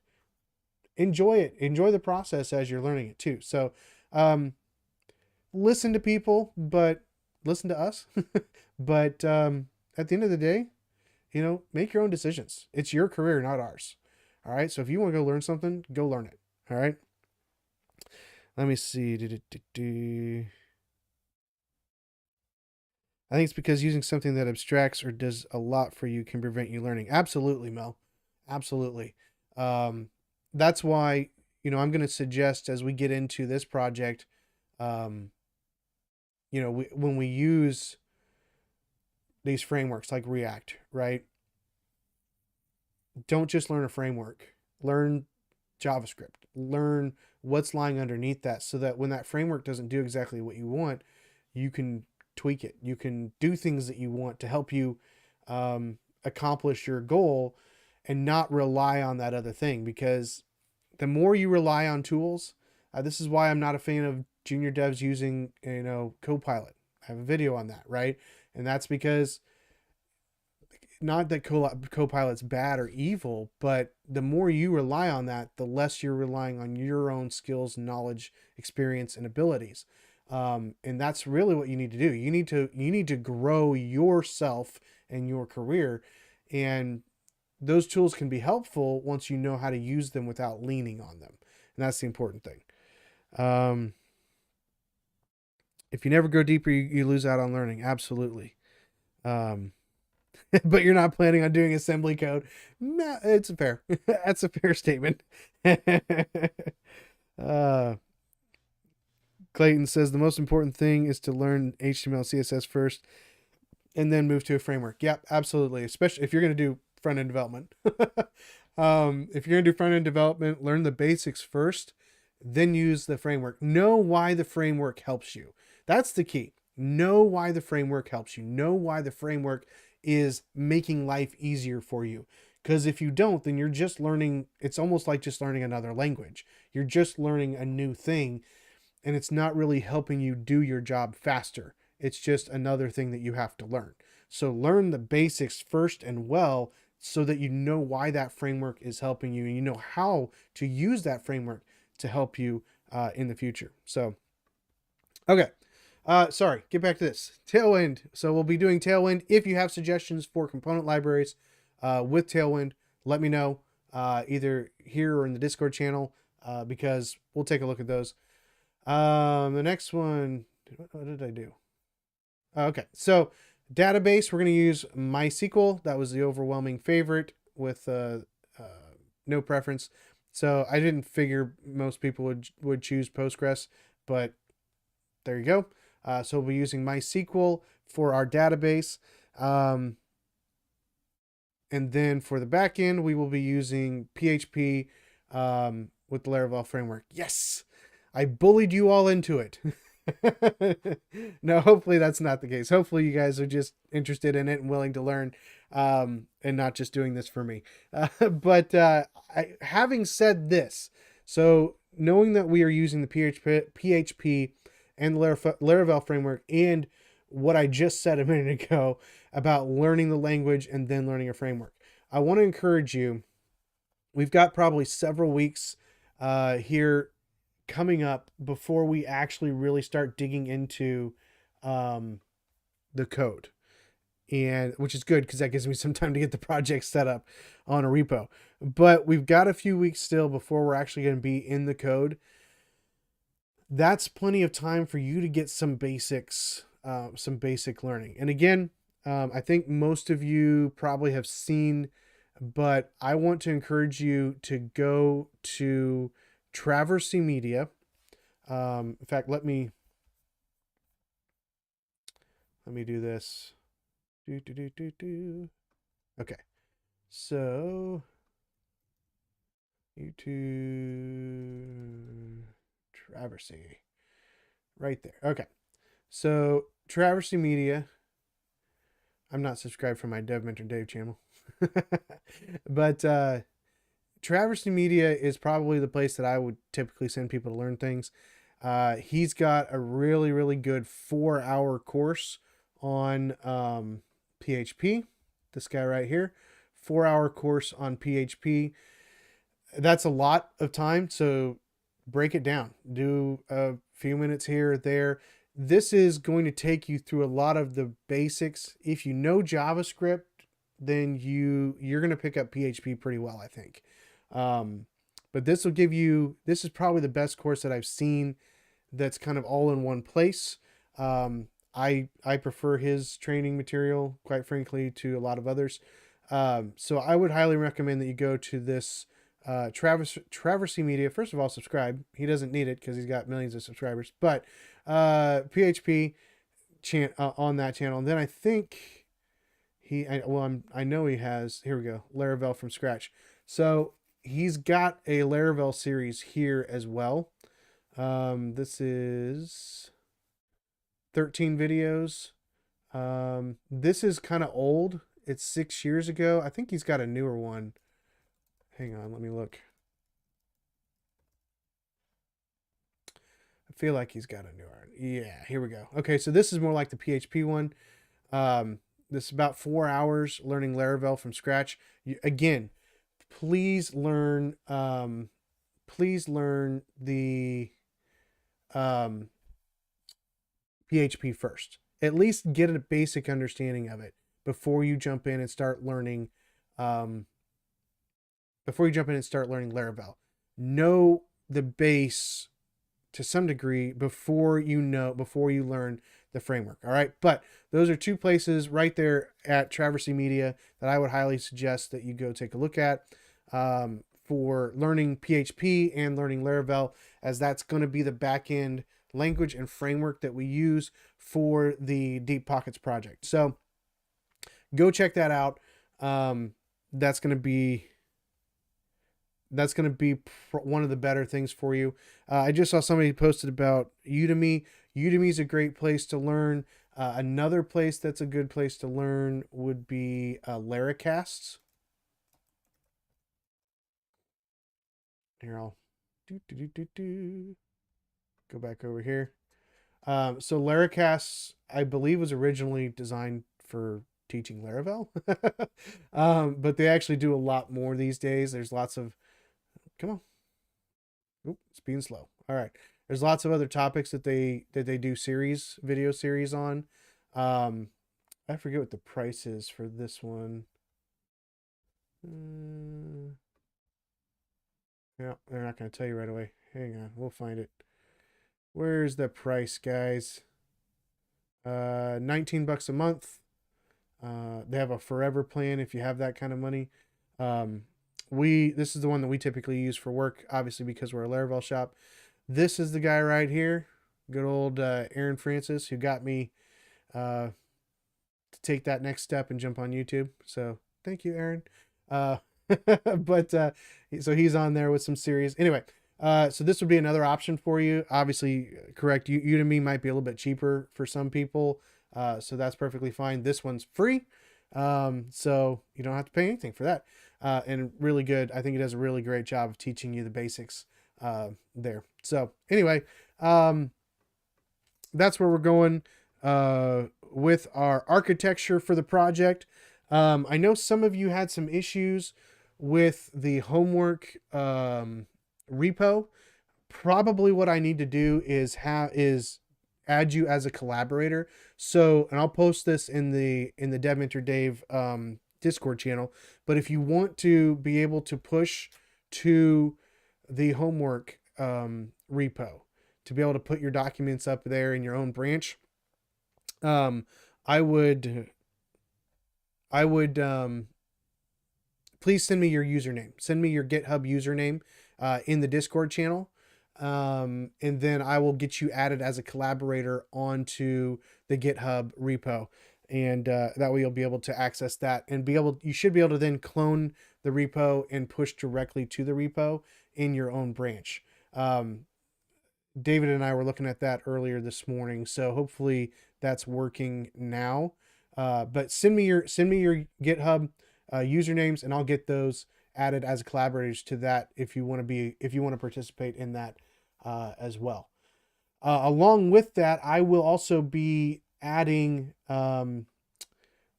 Enjoy it. Enjoy the process as you're learning it too. So listen to people, but listen to us. But at the end of the day, make your own decisions. It's your career, not ours. All right. So if you want to go learn something, go learn it. All right. Let me see. I think it's because using something that abstracts or does a lot for you can prevent you learning. Absolutely, Mel. Absolutely. That's why, I'm going to suggest as we get into this project, when we use these frameworks like React, right? Don't just learn a framework. Learn JavaScript. Learn what's lying underneath that so that when that framework doesn't do exactly what you want, you can tweak it. You can do things that you want to help you accomplish your goal and not rely on that other thing, because the more you rely on tools, this is why I'm not a fan of junior devs using, Copilot. I have a video on that, right? And that's because, not that Copilot's bad or evil, but the more you rely on that, the less you're relying on your own skills, knowledge, experience, and abilities. And that's really what you need to do. You need to grow yourself and your career, and those tools can be helpful once you know how to use them without leaning on them. And that's the important thing. If you never go deeper, you lose out on learning. Absolutely. But you're not planning on doing assembly code. Nah, it's fair. That's a fair statement. Clayton says the most important thing is to learn HTML, CSS first, and then move to a framework. Yep, absolutely. Especially if you're going to do front-end development. If you're going to do front-end development, learn the basics first, then use the framework. Know why the framework helps you. That's the key. Know why the framework helps you. Know why the framework is making life easier for you. Because if you don't, then you're just learning. It's almost like just learning another language. You're just learning a new thing, and it's not really helping you do your job faster. It's just another thing that you have to learn. So learn the basics first and well, so that you know why that framework is helping you, and you know how to use that framework to help you in the future. So, okay. Sorry, get back to this. Tailwind. So we'll be doing Tailwind. If you have suggestions for component libraries with Tailwind, let me know either here or in the Discord channel, because we'll take a look at those. The next one, what did I do? Okay, so database, we're going to use MySQL. That was the overwhelming favorite with no preference. So I didn't figure most people would choose Postgres, but there you go. So we'll be using MySQL for our database. And then for the backend, we will be using PHP with the Laravel framework. Yes, I bullied you all into it. No, hopefully that's not the case. Hopefully you guys are just interested in it and willing to learn, and not just doing this for me. But having said this, so knowing that we are using the PHP and the Laravel framework, and what I just said a minute ago about learning the language and then learning a framework, I want to encourage you. We've got probably several weeks here coming up before we actually really start digging into the code, and which is good because that gives me some time to get the project set up on a repo. But we've got a few weeks still before we're actually going to be in the code. That's plenty of time for you to get some basics, some basic learning. And again, I think most of you probably have seen, but I want to encourage you to go to Traversy Media. In fact, let me do this. Okay. So YouTube Traversy right there. Okay. So Traversy Media. I'm not subscribed for my Dev Mentor Dave channel. But Traversy Media is probably the place that I would typically send people to learn things. He's got a really, really good 4-hour course on PHP. This guy right here, 4-hour course on PHP. That's a lot of time, so break it down. Do a few minutes here or there. This is going to take you through a lot of the basics. If you know JavaScript, then you're going to pick up PHP pretty well, I think. But this will give you, this is probably the best course that I've seen that's kind of all in one place. I prefer his training material, quite frankly, to a lot of others. So I would highly recommend that you go to this Traversy Media. First of all, subscribe. He doesn't need it because he's got millions of subscribers, but PHP on that channel. And then I think I know he has, here we go, Laravel from scratch. So he's got a Laravel series here as well. This is 13 videos. This is kind of old. It's 6 years ago. I think he's got a newer one. Hang on, let me look. I feel like he's got a newer one. Yeah, here we go. Okay, so this is more like the PHP one. This is about 4 hours learning Laravel from scratch. Again, please learn the PHP first. At least get a basic understanding of it before you jump in and start learning Laravel. Know the base to some degree before you learn the framework. All right. But those are two places right there at Traversy Media that I would highly suggest that you go take a look at for learning PHP and learning Laravel, as that's going to be the back end language and framework that we use for the DeepPockets project. So go check that out. That's going to be one of the better things for you. I just saw somebody posted about Udemy. Udemy is a great place to learn. Another place that's a good place to learn would be Laracasts. Here, I'll go back over here. So Laracasts, I believe, was originally designed for teaching Laravel, but they actually do a lot more these days. There's lots of, come on, oop, it's being slow. All right, there's lots of other topics that they do video series on. I forget what the price is for this one. Yeah, they're not going to tell you right away. Hang on, we'll find it. Where's the price, guys? $19 a month. They have a forever plan if you have that kind of money. This is the one that we typically use for work, obviously because we're a Laravel shop. This is the guy right here, good old Aaron Francis, who got me to take that next step and jump on YouTube. So thank you, Aaron. So he's on there with some series. Anyway, so this would be another option for you. Obviously, correct. Udemy might be a little bit cheaper for some people. So that's perfectly fine. This one's free. So you don't have to pay anything for that. And really good. I think it does a really great job of teaching you the basics there. So anyway, that's where we're going with our architecture for the project. I know some of you had some issues with the homework repo. Probably what I need to do is add you as a collaborator. So, and I'll post this in the Dev Mentor Dave Discord channel. But if you want to be able to push to the homework repo to be able to put your documents up there in your own branch, I would please send me your username. Send me your GitHub username in the Discord channel. And then I will get you added as a collaborator onto the GitHub repo. And that way you'll be able to access that and you should be able to then clone the repo and push directly to the repo in your own branch. David and I were looking at that earlier this morning, so hopefully that's working now. But send me your GitHub usernames, and I'll get those added as collaborators to that if you want to participate in that as well. Along with that, I will also be adding another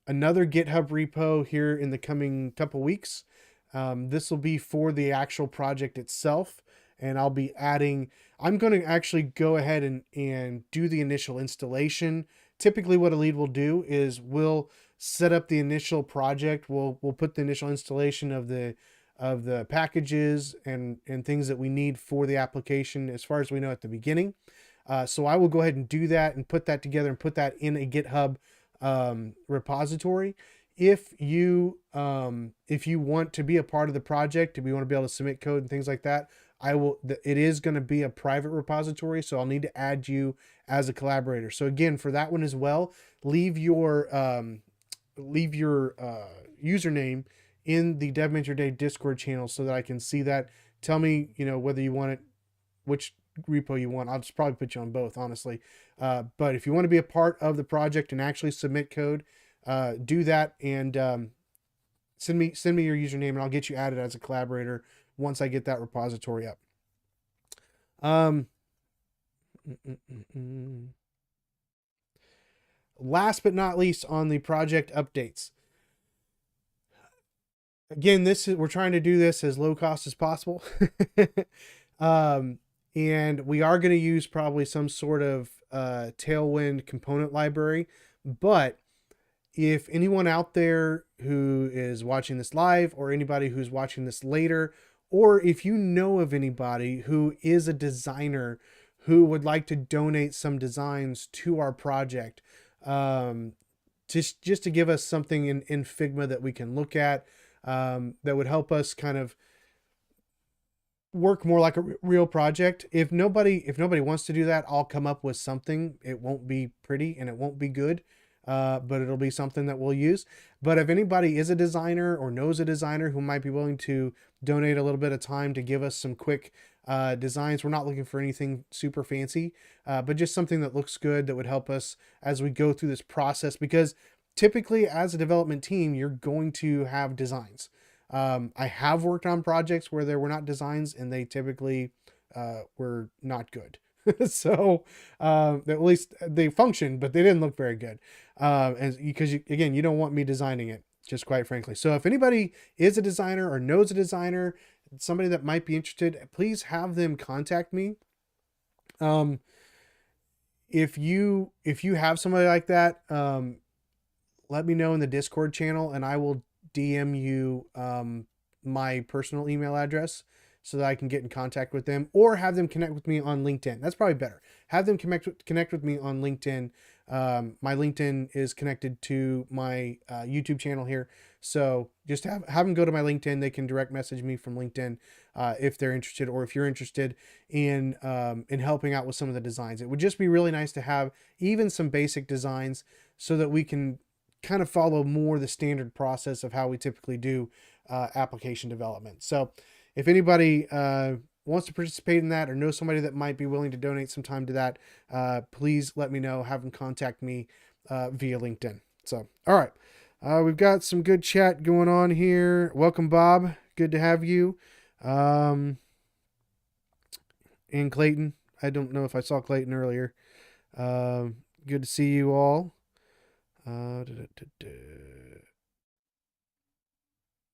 GitHub repo here in the coming couple weeks. This will be for the actual project itself, and I'm going to actually go ahead and do the initial installation. Typically what a lead will do is we'll set up the initial project. We'll put the initial installation of the packages and things that we need for the application as far as we know at the beginning. So I will go ahead and do that and put that together and put that in a GitHub repository. If you want to be a part of the project, if you want to be able to submit code and things like that, it is going to be a private repository, so I'll need to add you as a collaborator. So again, for that one as well, leave your username in the Dev Mentor Day Discord channel so that I can see that. Tell me, whether you want it, which repo you want. I'll just probably put you on both, honestly. But if you want to be a part of the project and actually submit code, do that, and send me your username, and I'll get you added as a collaborator once I get that repository up. Um, Last but not least, on the project updates. Again, we're trying to do this as low cost as possible. And we are going to use probably some sort of Tailwind component library. But if anyone out there who is watching this live, or anybody who's watching this later, or if you know of anybody who is a designer who would like to donate some designs to our project, just to give us something in Figma that we can look at, that would help us kind of work more like a real project. If nobody wants to do that, I'll come up with something. It won't be pretty and it won't be good, but it'll be something that we'll use. But if anybody is a designer or knows a designer who might be willing to donate a little bit of time to give us some quick designs, we're not looking for anything super fancy, but just something that looks good, that would help us as we go through this process. Because typically as a development team, you're going to have designs. I have worked on projects where there were not designs, and they typically were not good. So at least they functioned, but they didn't look very good. Because again, you don't want me designing it, just quite frankly. So if anybody is a designer or knows a designer, somebody that might be interested, please have them contact me. If you have somebody like that, let me know in the Discord channel, and I will DM you my personal email address so that I can get in contact with them, or have them connect with me on LinkedIn. That's probably better. Have them connect with me on LinkedIn. My LinkedIn is connected to my YouTube channel here. So just have them go to my LinkedIn. They can direct message me from LinkedIn if they're interested, or if you're interested in helping out with some of the designs. It would just be really nice to have even some basic designs so that we can kind of follow more the standard process of how we typically do application development. So if anybody wants to participate in that, or know somebody that might be willing to donate some time to that, please let me know. Have them contact me via LinkedIn. So, all right. We've got some good chat going on here. Welcome, Bob. Good to have you. And Clayton. I don't know if I saw Clayton earlier. Good to see you all.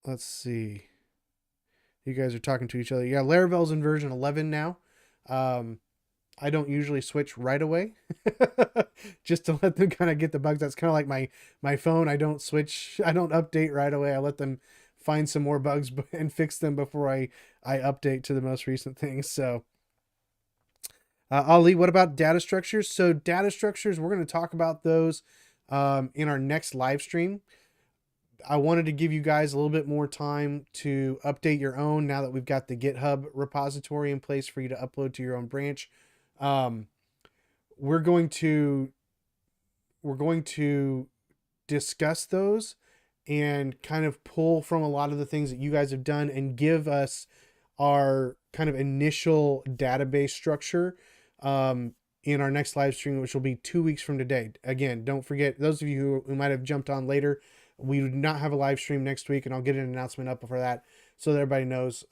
Let's see. You guys are talking to each other. Yeah, Laravel's in version 11 now. I don't usually switch right away just to let them kind of get the bugs. That's kind of like my phone. I don't update right away. I let them find some more bugs and fix them before I update to the most recent things. So Ali, what about data structures? So data structures, we're going to talk about those in our next live stream. I wanted to give you guys a little bit more time to update your own now that we've got the GitHub repository in place for you to upload to your own branch. We're going to discuss those and kind of pull from a lot of the things that you guys have done and give us our kind of initial database structure in our next live stream, which will be 2 weeks from today. Again, don't forget, those of you who might have jumped on later, we do not have a live stream next week, and I'll get an announcement up for that so that everybody knows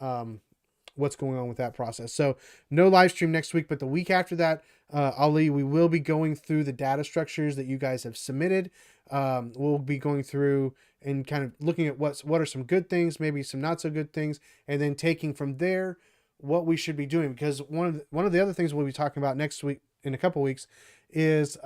what's going on with that process. So no live stream next week, but the week after that, Ali, we will be going through the data structures that you guys have submitted. We'll be going through and kind of looking at what are some good things, maybe some not so good things, and then taking from there what we should be doing. Because one of the other things we'll be talking about next week, in a couple weeks, is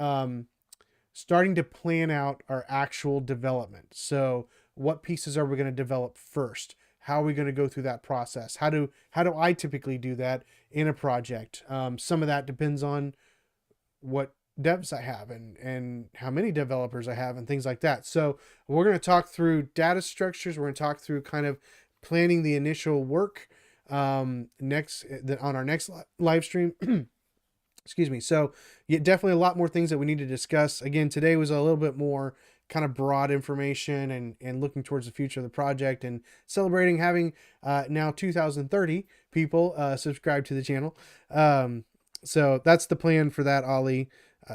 starting to plan out our actual development. So what pieces are we going to develop first? How are we going to go through that process? How do I typically do that in a project? Some of that depends on what devs I have and how many developers I have and things like that. So we're going to talk through data structures. We're going to talk through kind of planning the initial work on our next live stream. Excuse me. So yeah, definitely a lot more things that we need to discuss. Again, today was a little bit more kind of broad information and looking towards the future of the project and celebrating having now 2030 people subscribe to the channel. So that's the plan for that, Ollie.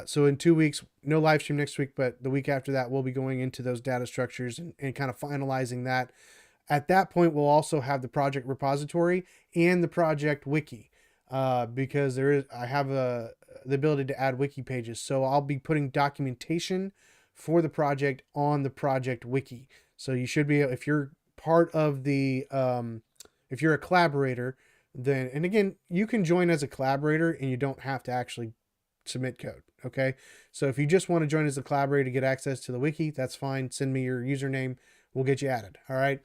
So in 2 weeks, no live stream next week, but the week after that, we'll be going into those data structures and kind of finalizing that. At that point, we'll also have the project repository and the project wiki, because I have the ability to add wiki pages. So I'll be putting documentation for the project on the project wiki. So you should be, if you're part of if you're a collaborator, then, and again, you can join as a collaborator and you don't have to actually submit code. Okay. So if you just want to join as a collaborator to get access to the wiki, that's fine. Send me your username. We'll get you added. All right.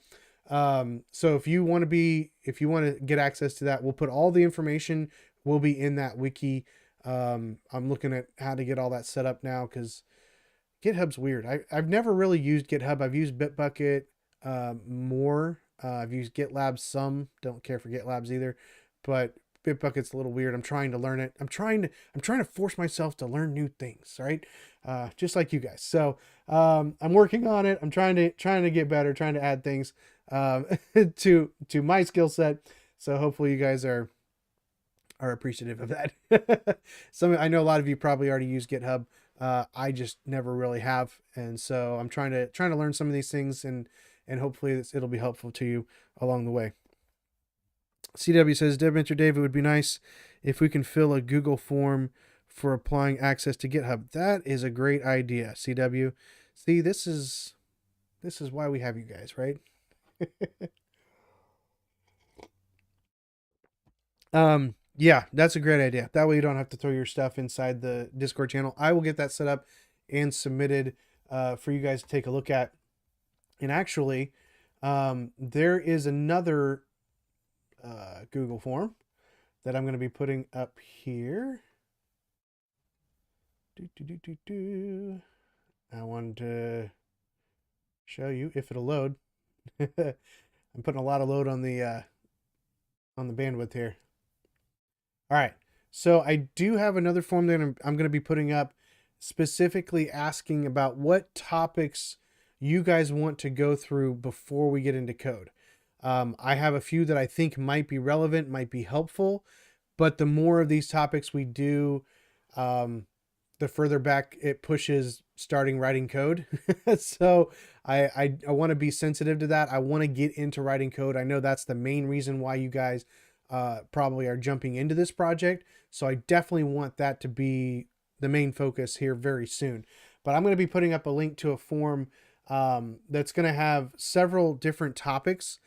So if you want to get access to that, we'll put all the information will be in that wiki. I'm looking at how to get all that set up now, because GitHub's weird. I've never really used GitHub. I've used Bitbucket more. I've used GitLab some. Don't care for GitLabs either, but Bitbucket's a little weird. I'm trying to learn it. I'm trying to force myself to learn new things, right? Just like you guys. So I'm working on it. I'm trying to get better, trying to add things to my skill set. So hopefully you guys are appreciative of that. I know a lot of you probably already use GitHub. I just never really have, and so I'm trying to learn some of these things, and hopefully it'll be helpful to you along the way. CW says, DevMentor Dave, it would be nice if we can fill a Google form for applying access to GitHub. That is a great idea, CW. See, this is why we have you guys, right? Yeah, that's a great idea. That way you don't have to throw your stuff inside the Discord channel. I will get that set up and submitted for you guys to take a look at. And actually, there is another Google form that I'm going to be putting up here. I wanted to show you if it'll load. I'm putting a lot of load on the bandwidth here. All right. So I do have another form that I'm going to be putting up, specifically asking about what topics you guys want to go through before we get into code. I have a few that I think might be relevant, might be helpful, but the more of these topics we do, the further back it pushes starting writing code. So I want to be sensitive to that. I want to get into writing code. I know that's the main reason why you guys probably are jumping into this project. So I definitely want that to be the main focus here very soon. But I'm going to be putting up a link to a form that's going to have several different topics.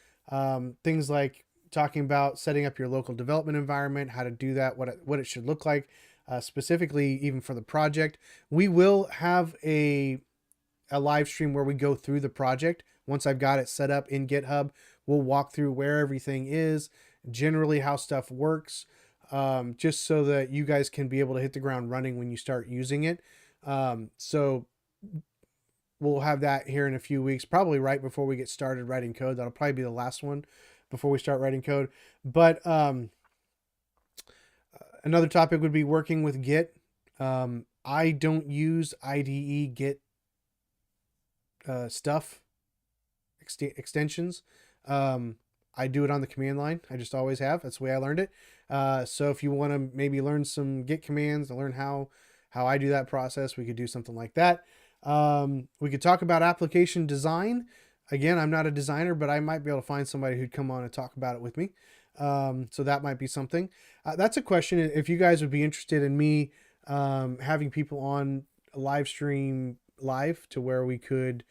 Things like talking about setting up your local development environment, how to do that, what it should look like, specifically even for the project. We will have a live stream where we go through the project. Once I've got it set up in GitHub, we'll walk through where everything is, generally how stuff works, just so that you guys can be able to hit the ground running when you start using it. So we'll have that here in a few weeks, probably right before we get started writing code. That'll probably be the last one before we start writing code. But another topic would be working with Git. I don't use IDE Git stuff, extensions. I do it on the command line. I just always have. That's the way I learned it. So if you want to maybe learn some Git commands and learn how I do that process, we could do something like that. We could talk about application design. Again, I'm not a designer, but I might be able to find somebody who'd come on and talk about it with me. So that might be something. That's a question. If you guys would be interested in me having people on a live stream live to where we could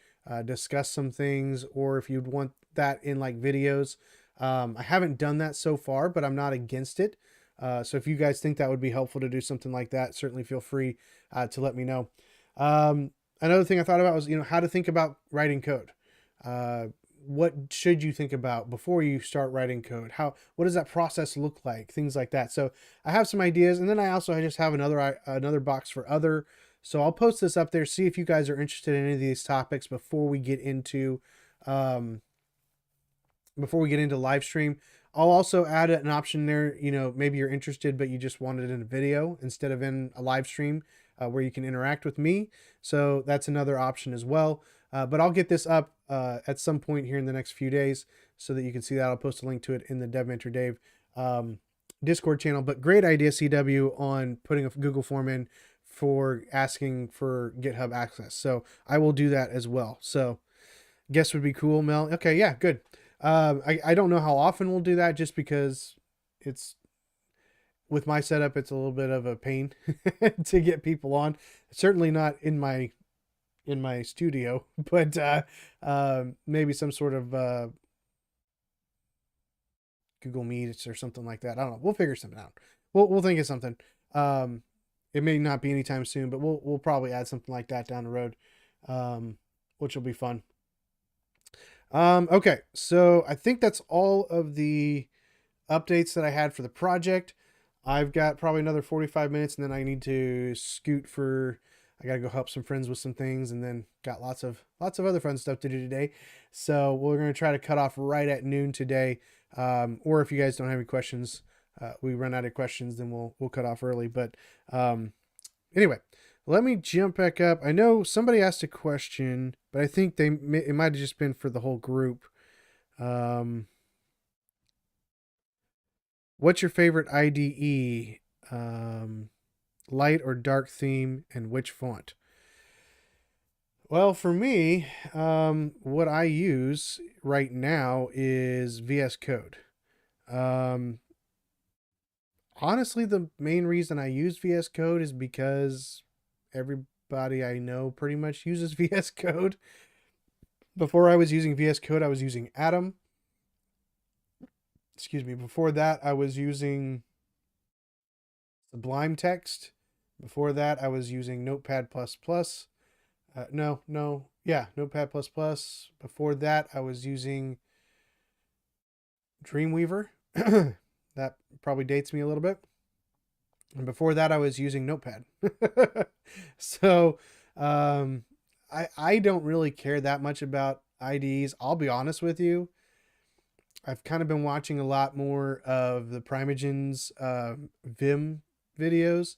discuss some things, or if you'd want that in like videos. I haven't done that so far, but I'm not against it. So if you guys think that would be helpful to do something like that, certainly feel free to let me know. Another thing I thought about was, how to think about writing code. What should you think about before you start writing code? What does that process look like? Things like that. So I have some ideas, and then I just have another box for other. So I'll post this up there. See if you guys are interested in any of these topics before we get into live stream. I'll also add an option there. Maybe you're interested, but you just want it in a video instead of in a live stream where you can interact with me. So that's another option as well. But I'll get this up at some point here in the next few days so that you can see that. I'll post a link to it in the Dev Mentor Dave Discord channel. But great idea, CW, on putting a Google form in for asking for GitHub access. So I will do that as well. So guess would be cool, Mel. Okay, yeah, good. I don't know how often we'll do that, just because it's with my setup, it's a little bit of a pain to get people on. Certainly not in my studio, but maybe some sort of Google Meets or something like that. I don't know. We'll figure something out. We'll think of something. Um, it may not be anytime soon, but we'll probably add something like that down the road, which will be fun. Okay, so I think that's all of the updates that I had for the project. I've got probably another 45 minutes, and then I need to scoot for. I gotta go help some friends with some things, and then got lots of other fun stuff to do today. So we're gonna try to cut off right at noon today. Or if you guys don't have any questions, we run out of questions, then we'll cut off early. But anyway, let me jump back up. I know somebody asked a question, but I think it might have just been for the whole group. What's your favorite IDE? Light or dark theme, and which font? Well, for me, what I use right now is VS Code. Honestly, the main reason I use VS Code is because everybody I know pretty much uses VS Code. Before I was using VS Code, I was using Atom. Excuse me. Before that, I was using Sublime Text. Before that, I was using Notepad++. Notepad++. Before that, I was using Dreamweaver. That probably dates me a little bit. And before that, I was using Notepad. So I don't really care that much about IDEs. I'll be honest with you. I've kind of been watching a lot more of the Primogen's Vim videos,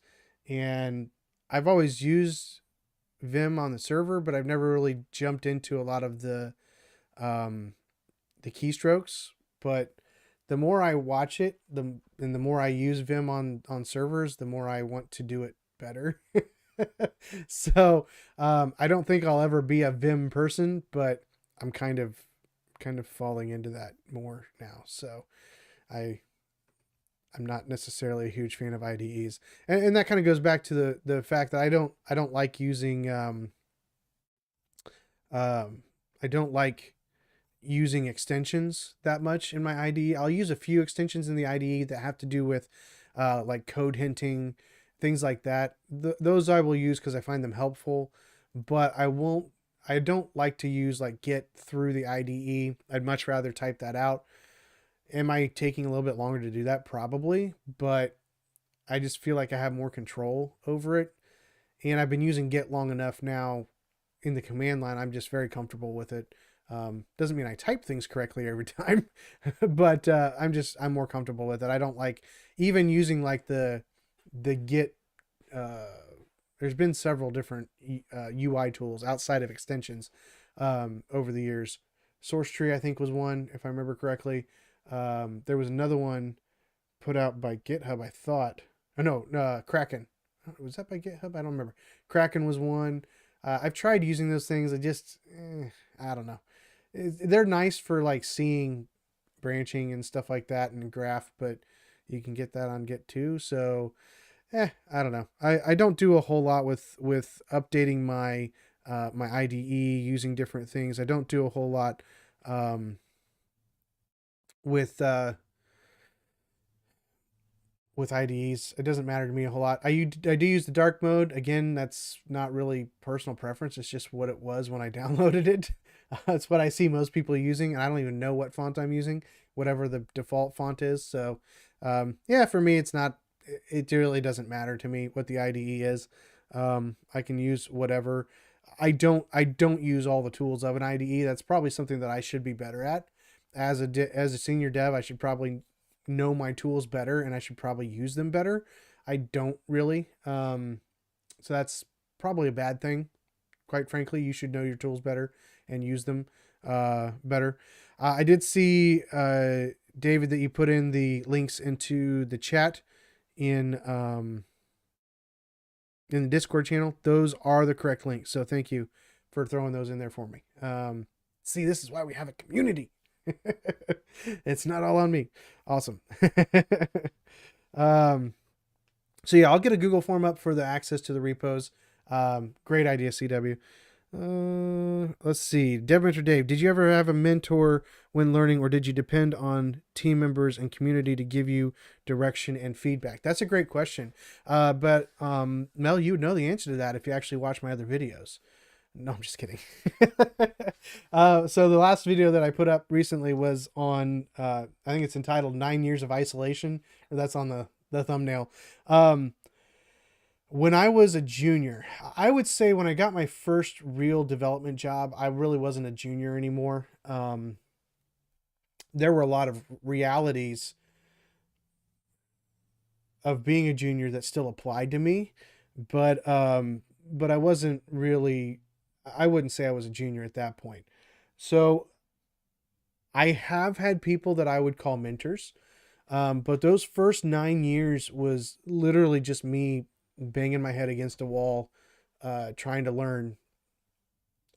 and I've always used Vim on the server, but I've never really jumped into a lot of the keystrokes. But the more I watch it, and the more I use Vim on servers, the more I want to do it better. So I don't think I'll ever be a Vim person, but I'm kind of falling into that more now. So I'm not necessarily a huge fan of IDEs, and that kind of goes back to the fact that I don't like using I don't like using extensions that much in my IDE. I'll use a few extensions in the IDE that have to do with like code hinting, things like that. Those I will use because I find them helpful, but I don't like to use like Git through the IDE. I'd much rather type that out. Am I taking a little bit longer to do that? Probably, but I just feel like I have more control over it. And I've been using Git long enough now in the command line. I'm just very comfortable with it. Doesn't mean I type things correctly every time, but I'm more comfortable with it. I don't like even using like the Git. There's been several different UI tools outside of extensions over the years. Source Tree, I think, was one, if I remember correctly. There was another one put out by GitHub, I thought. Oh, no, Kraken. Was that by GitHub? I don't remember. Kraken was one. I've tried using those things. I don't know. They're nice for like seeing branching and stuff like that in graph, but you can get that on Git too. So, I don't know. I don't do a whole lot with updating my my IDE using different things. I don't do a whole lot with IDEs. It doesn't matter to me a whole lot. I do use the dark mode. Again, that's not really personal preference. It's just what it was when I downloaded it. That's what I see most people using, and I don't even know what font I'm using, whatever the default font is. So, for me, it's not. It really doesn't matter to me what the IDE is. I can use whatever. I don't use all the tools of an IDE. That's probably something that I should be better at. As a senior dev, I should probably know my tools better, and I should probably use them better. I don't really. So that's probably a bad thing. Quite frankly, you should know your tools better and use them better. I did see David, that you put in the links into the chat in the Discord channel. Those are the correct links. So thank you for throwing those in there for me. See, this is why we have a community. It's not all on me. Awesome. So yeah, I'll get a Google form up for the access to the repos. Great idea, CW. Let's see. Dev Mentor Dave, did you ever have a mentor when learning, or did you depend on team members and community to give you direction and feedback? That's a great question. But Mel, you would know the answer to that if you actually watch my other videos. No, I'm just kidding. So the last video that I put up recently was on, I think it's entitled 9 Years of Isolation, or that's on the thumbnail. When I was a junior, I would say when I got my first real development job, I really wasn't a junior anymore. There were a lot of realities of being a junior that still applied to me, but I wasn't really, I wouldn't say I was a junior at that point. So I have had people that I would call mentors. But those first 9 years was literally just me banging my head against a wall, trying to learn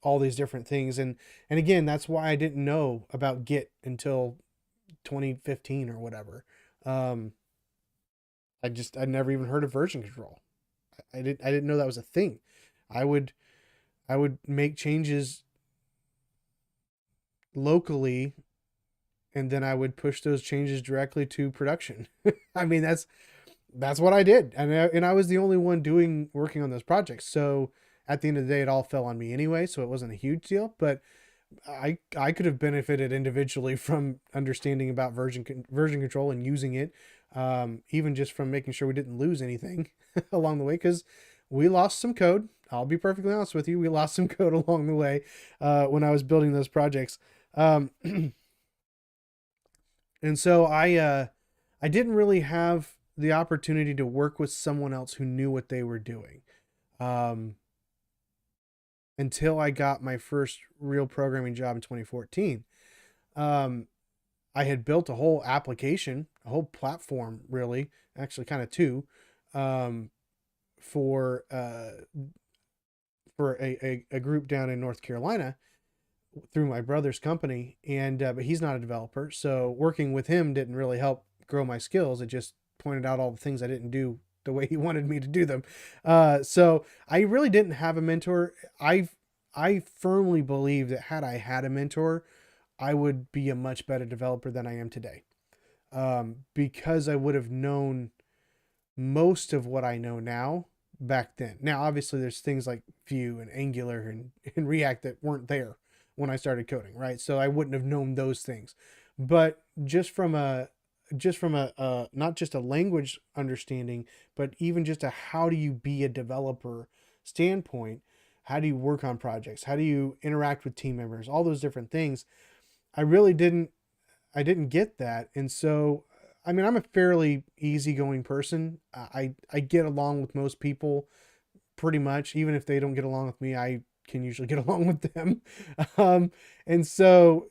all these different things. And again, that's why I didn't know about Git until 2015 or whatever. I'd never even heard of version control. I didn't know that was a thing. I would make changes locally, and then I would push those changes directly to production. I mean, that's what I did. And I was the only one working on those projects. So at the end of the day, it all fell on me anyway. So it wasn't a huge deal, but I could have benefited individually from understanding about version control and using it. Even just from making sure we didn't lose anything along the way. 'Cause we lost some code. I'll be perfectly honest with you. We lost some code along the way, when I was building those projects. And so I didn't really have the opportunity to work with someone else who knew what they were doing, until I got my first real programming job in 2014. I had built a whole application, a whole platform, really, actually kind of two, for a group down in North Carolina through my brother's company. And but he's not a developer, so working with him didn't really help grow my skills. It just pointed out all the things I didn't do the way he wanted me to do them. So I really didn't have a mentor. I firmly believe that had I had a mentor, I would be a much better developer than I am today, because I would have known most of what I know now back then. Now, obviously, there's things like Vue and Angular and React that weren't there when I started coding, right? So I wouldn't have known those things. But just from a not just a language understanding, but even just a how do you be a developer standpoint, how do you work on projects, how do you interact with team members, all those different things, I didn't get that. And so, I mean, I'm a fairly easygoing person. I get along with most people pretty much. Even if they don't get along with me, I can usually get along with them. And so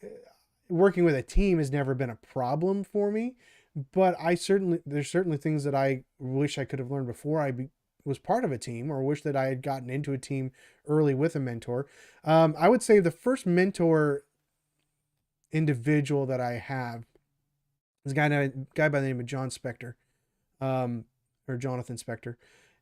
working with a team has never been a problem for me, but there's certainly things that I wish I could have learned before I was part of a team, or wish that I had gotten into a team early with a mentor. I would say the first mentor individual that I have is a guy by the name of John Spector, or Jonathan Spector.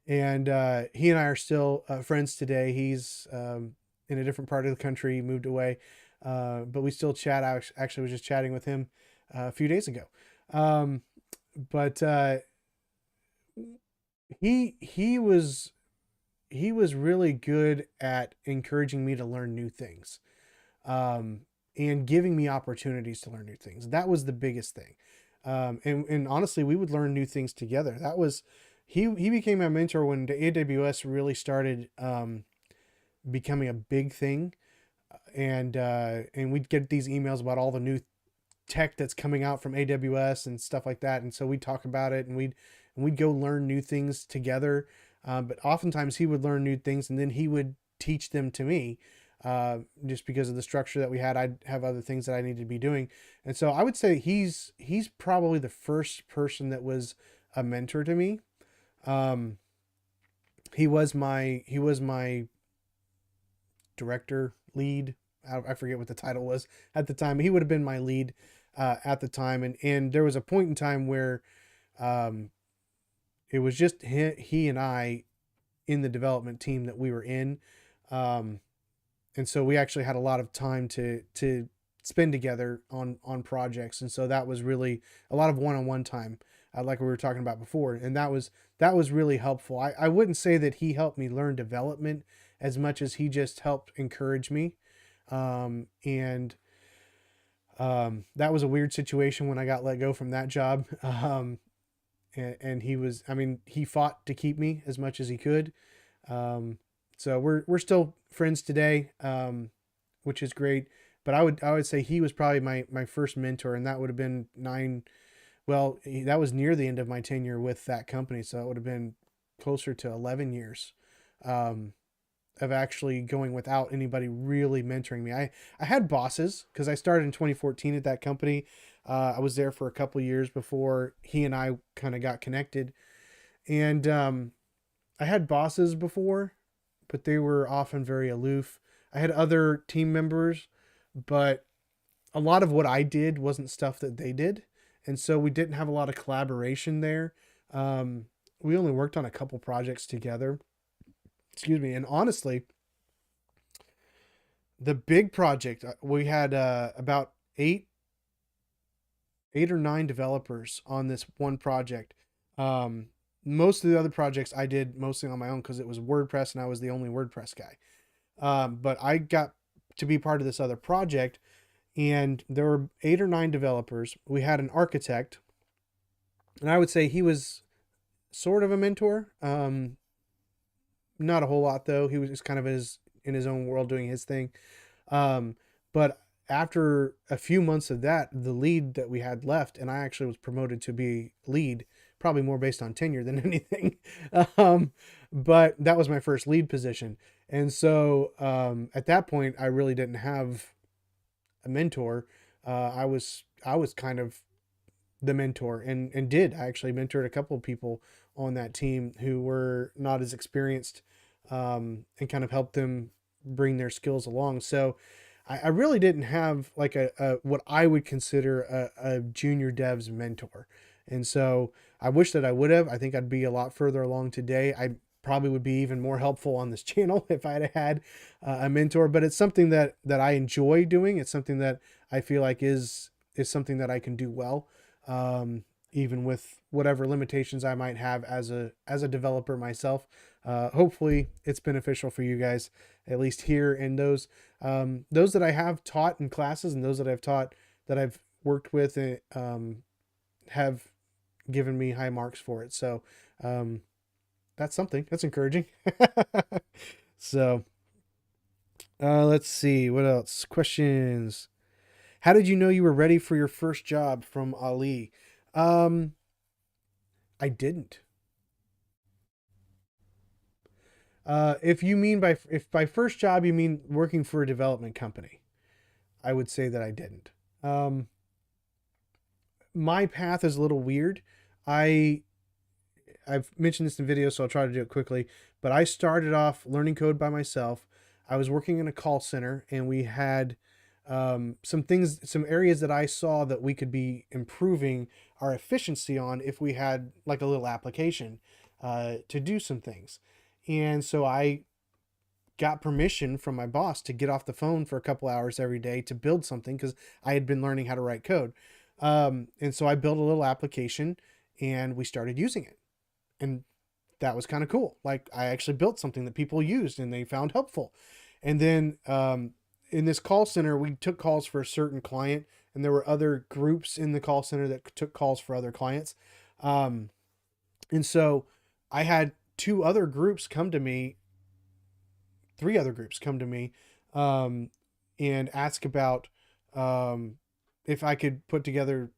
And he and I are still friends today. He's in a different part of the country, moved away, but we still chat. I actually was just chatting with him a few days ago. But he was really good at encouraging me to learn new things, and giving me opportunities to learn new things. That was the biggest thing. And honestly, we would learn new things together. That was, he became my mentor when the AWS really started becoming a big thing. And we'd get these emails about all the new tech that's coming out from AWS and stuff like that. And so we'd talk about it, and we'd go learn new things together. But oftentimes he would learn new things and then he would teach them to me. just because of the structure that we had. I'd have other things that I needed to be doing. And so I would say he's probably the first person that was a mentor to me. Um, he was my director lead. I forget what the title was at the time. He would have been my lead at the time, and there was a point in time where um, it was just he and I in the development team that we were in. Um, and so we actually had a lot of time to spend together on projects, and so that was really a lot of one-on-one time, like we were talking about before, and that was really helpful. I wouldn't say that he helped me learn development as much as he just helped encourage me. And that was a weird situation when I got let go from that job. And he was, I mean, he fought to keep me as much as he could. Um, so we're still friends today, which is great. But I would say he was probably my first mentor, and that would have been well, that was near the end of my tenure with that company. So it would have been closer to 11 years, um, of actually going without anybody really mentoring me. I had bosses because I started in 2014 at that company. I was there for a couple years before he and I kind of got connected. And I had bosses before, but they were often very aloof. I had other team members, but a lot of what I did wasn't stuff that they did. And so we didn't have a lot of collaboration there. We only worked on a couple projects together. Excuse me. And honestly, the big project, we had about eight or nine developers on this one project. Um, Most of the other projects I did mostly on my own because it was WordPress and I was the only WordPress guy. But I got to be part of this other project, and there were eight or nine developers. We had an architect, and I would say he was sort of a mentor. Not a whole lot though. He was just kind of in his own world doing his thing. Um, but after a few months of that, the lead that we had left, and I actually was promoted to be lead, probably more based on tenure than anything. um, but that was my first lead position. And so at that point, I really didn't have a mentor. I was kind of the mentor, and did I actually mentored a couple of people on that team who were not as experienced, and kind of helped them bring their skills along. So I really didn't have like a what I would consider a junior devs mentor. And so I wish that I would have. I think I'd be a lot further along today. I probably would be even more helpful on this channel if I had had a mentor, but it's something that I enjoy doing. It's something that I feel like is something that I can do well. Even with whatever limitations I might have as a developer myself. Hopefully it's beneficial for you guys, at least here, and those that I have taught in classes and those that I've taught that I've worked with, have given me high marks for it. So that's something that's encouraging. So let's see what else. Questions. How did you know you were ready for your first job, from Ali? Um, I didn't. If you mean if by first job you mean working for a development company, I would say that I didn't. Um, my path is a little weird. I I've mentioned this in videos, so I'll try to do it quickly. But I started off learning code by myself. I was working in a call center, and we had some areas that I saw that we could be improving our efficiency on if we had like a little application to do some things. And so I got permission from my boss to get off the phone for a couple hours every day to build something because I had been learning how to write code. And so I built a little application, and we started using it. And that was kind of cool. Like, I actually built something that people used and they found helpful. And then in this call center, we took calls for a certain client, and there were other groups in the call center that took calls for other clients. Um, and so I had three other groups come to me, um, and ask about if I could put together,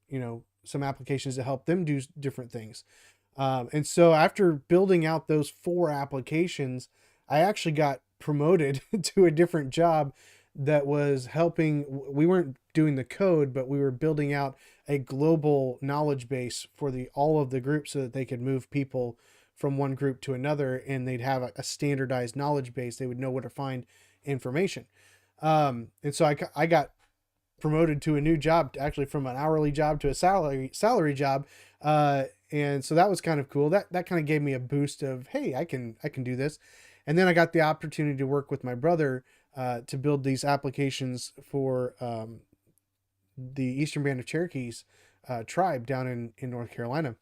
some applications to help them do different things. And so after building out those four applications, I actually got promoted to a different job that was helping. We weren't doing the code, but we were building out a global knowledge base for the all of the groups so that they could move people from one group to another, and they'd have a standardized knowledge base. They would know where to find information. And so I got promoted to a new job, actually from an hourly job to a salary job. And so that was kind of cool. That kind of gave me a boost of, hey, I can do this. And then I got the opportunity to work with my brother to build these applications for the Eastern Band of Cherokees tribe down in North Carolina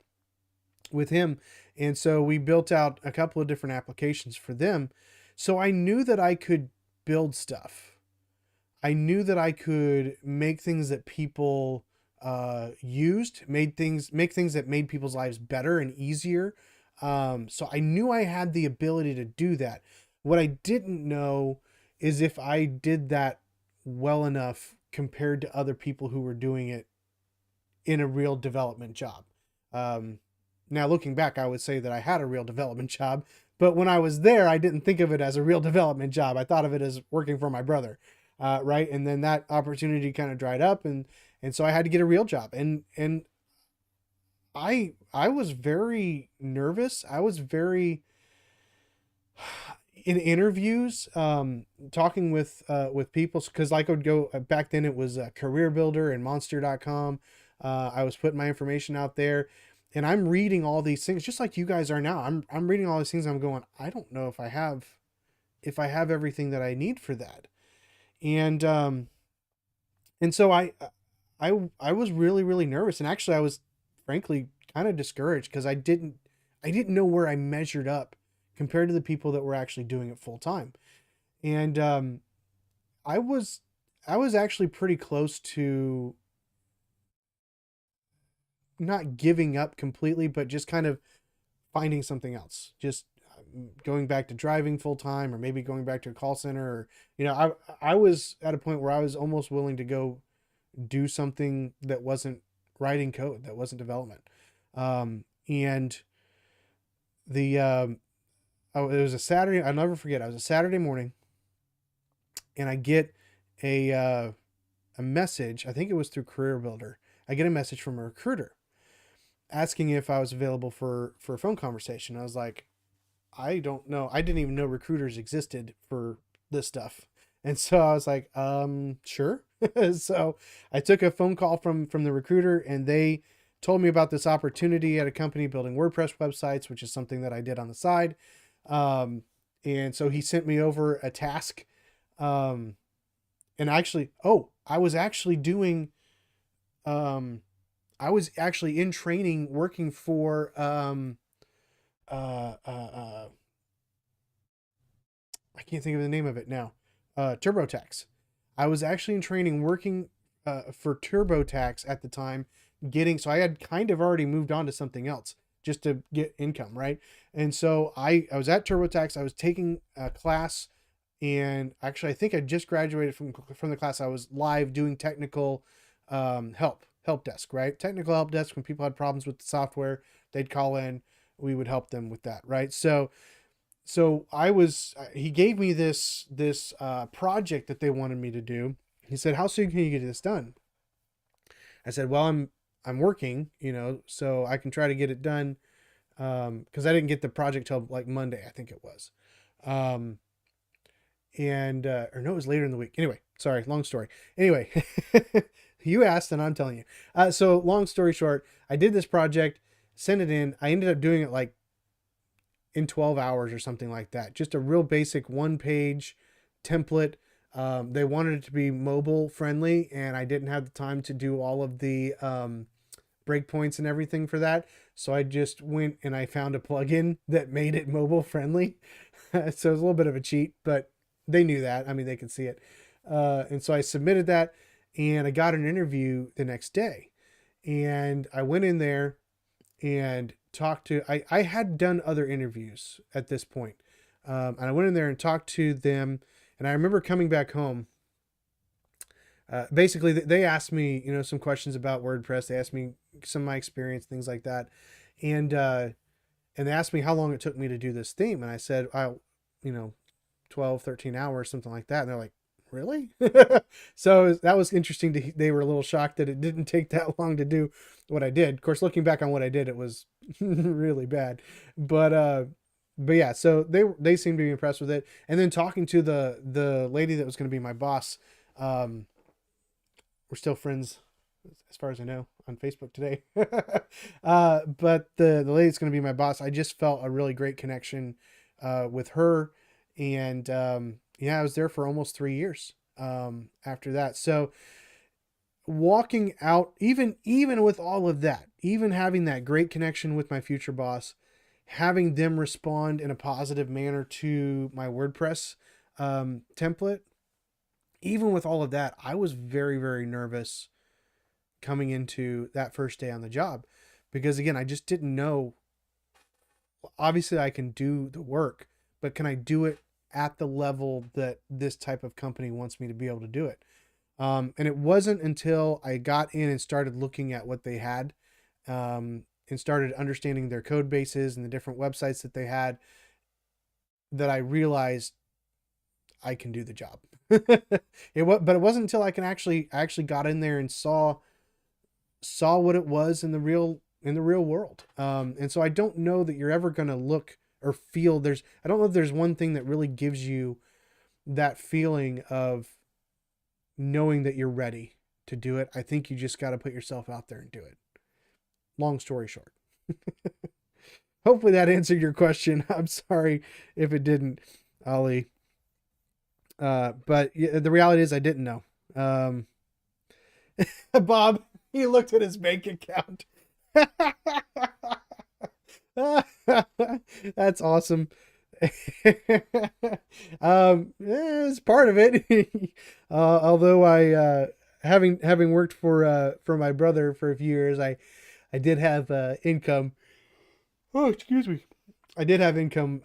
with him. And so we built out a couple of different applications for them. So I knew that I could build stuff. I knew that I could make things that people make things that made people's lives better and easier. So I knew I had the ability to do that. What I didn't know is if I did that well enough compared to other people who were doing it in a real development job. Now looking back, I would say that I had a real development job, but when I was there, I didn't think of it as a real development job. I thought of it as working for my brother. Right. And then that opportunity kind of dried up, and so I had to get a real job. And I was very nervous. I was very in interviews, talking with people, because I could go back then. It was Career Builder and Monster.com. I was putting my information out there, and I'm reading all these things just like you guys are now. I'm reading all these things. I'm going, I don't know if I have everything that I need for that. And so I was really, really nervous. And actually I was frankly kind of discouraged because I didn't know where I measured up compared to the people that were actually doing it full time. And, I was, I was actually pretty close to not giving up completely, but just kind of finding something else, just going back to driving full time, or maybe going back to a call center, or, I was at a point where I was almost willing to go do something that wasn't writing code, that wasn't development. And the, oh, it was a Saturday. I'll never forget. I was a Saturday morning, and I get a message. I think it was through Career Builder. I get a message from a recruiter asking if I was available for a phone conversation. I was like, I don't know. I didn't even know recruiters existed for this stuff. And so I was like, sure. So I took a phone call from the recruiter, and they told me about this opportunity at a company building WordPress websites, which is something that I did on the side. Um, and so he sent me over a task. Um, and actually, I was actually doing, I was actually in training working for, uh, uh, uh, I can't think of the name of it now. TurboTax. I was actually in training working for TurboTax at the time, so I had kind of already moved on to something else just to get income, right? And so I was at TurboTax. I was taking a class, and actually I think I just graduated from the class. I was live doing technical help desk, right? Technical help desk. When people had problems with the software, they'd call in. We would help them with that, right? So he gave me this project that they wanted me to do. He said, how soon can you get this done? I said, well, I'm working, so I can try to get it done. Cause I didn't get the project till like Monday, I think it was. Um, or no, it was later in the week. Anyway, sorry, long story. Anyway, you asked and I'm telling you. So long story short, I did this project, sent it in. I ended up doing it like in 12 hours or something like that. Just a real basic 1-page template. They wanted it to be mobile friendly, and I didn't have the time to do all of the breakpoints and everything for that. So I just went and I found a plugin that made it mobile friendly. So it was a little bit of a cheat, but they knew that. I mean, they could see it. And so I submitted that, and I got an interview the next day. And I went in there and I had done other interviews at this point. And I went in there and talked to them. And I remember coming back home. Basically, they asked me, some questions about WordPress. They asked me some of my experience, things like that. And they asked me how long it took me to do this theme. And I said, 12, 13 hours, something like that. And they're like, really? So that was interesting they were a little shocked that it didn't take that long to do what I did. Of course, looking back on what I did, it was really bad. But yeah, so they seemed to be impressed with it. And then talking to the lady that was going to be my boss, we're still friends as far as I know on Facebook today. But the lady that's going to be my boss, I just felt a really great connection with her. And yeah, I was there for almost 3 years after that. So walking out, even with all of that, even having that great connection with my future boss, having them respond in a positive manner to my WordPress template, even with all of that, I was very, very nervous coming into that first day on the job, because again, I just didn't know. Obviously I can do the work, but can I do it at the level that this type of company wants me to be able to do it? And it wasn't until I got in and started looking at what they had, and started understanding their code bases and the different websites that they had, that I realized I can do the job. But it wasn't until I actually got in there and saw what it was in the real world. And so I don't know that you're ever going to look or feel I don't know if there's one thing that really gives you that feeling of knowing that you're ready to do it. I think you just got to put yourself out there and do it. Long story short. Hopefully that answered your question. I'm sorry if it didn't, Ollie. But the reality is I didn't know. Bob, he looked at his bank account. That's awesome. It's part of it. Although I, having worked for my brother for a few years, I did have income. Oh, excuse me. I did have income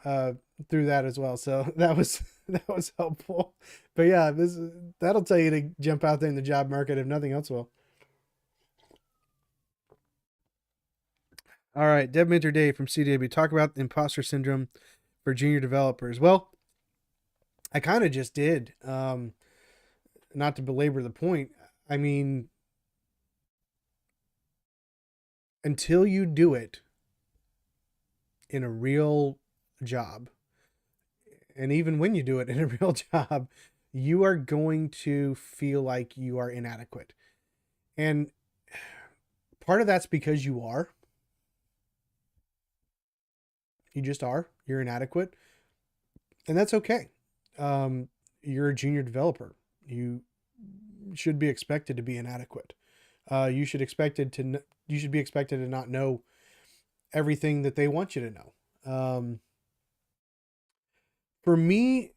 through that as well, so that was helpful. But yeah, that'll tell you to jump out there in the job market if nothing else will. All right, Dev Mentor Dave from CDW. Talk about imposter syndrome for junior developers. Well, I kind of just did. Not to belabor the point. I mean, until you do it in a real job, and even when you do it in a real job, you are going to feel like you are inadequate. And part of that's because you are. You just are. You're inadequate. And that's okay. You're a junior developer. You should be expected to be inadequate. You should be expected to not know everything that they want you to know. For me,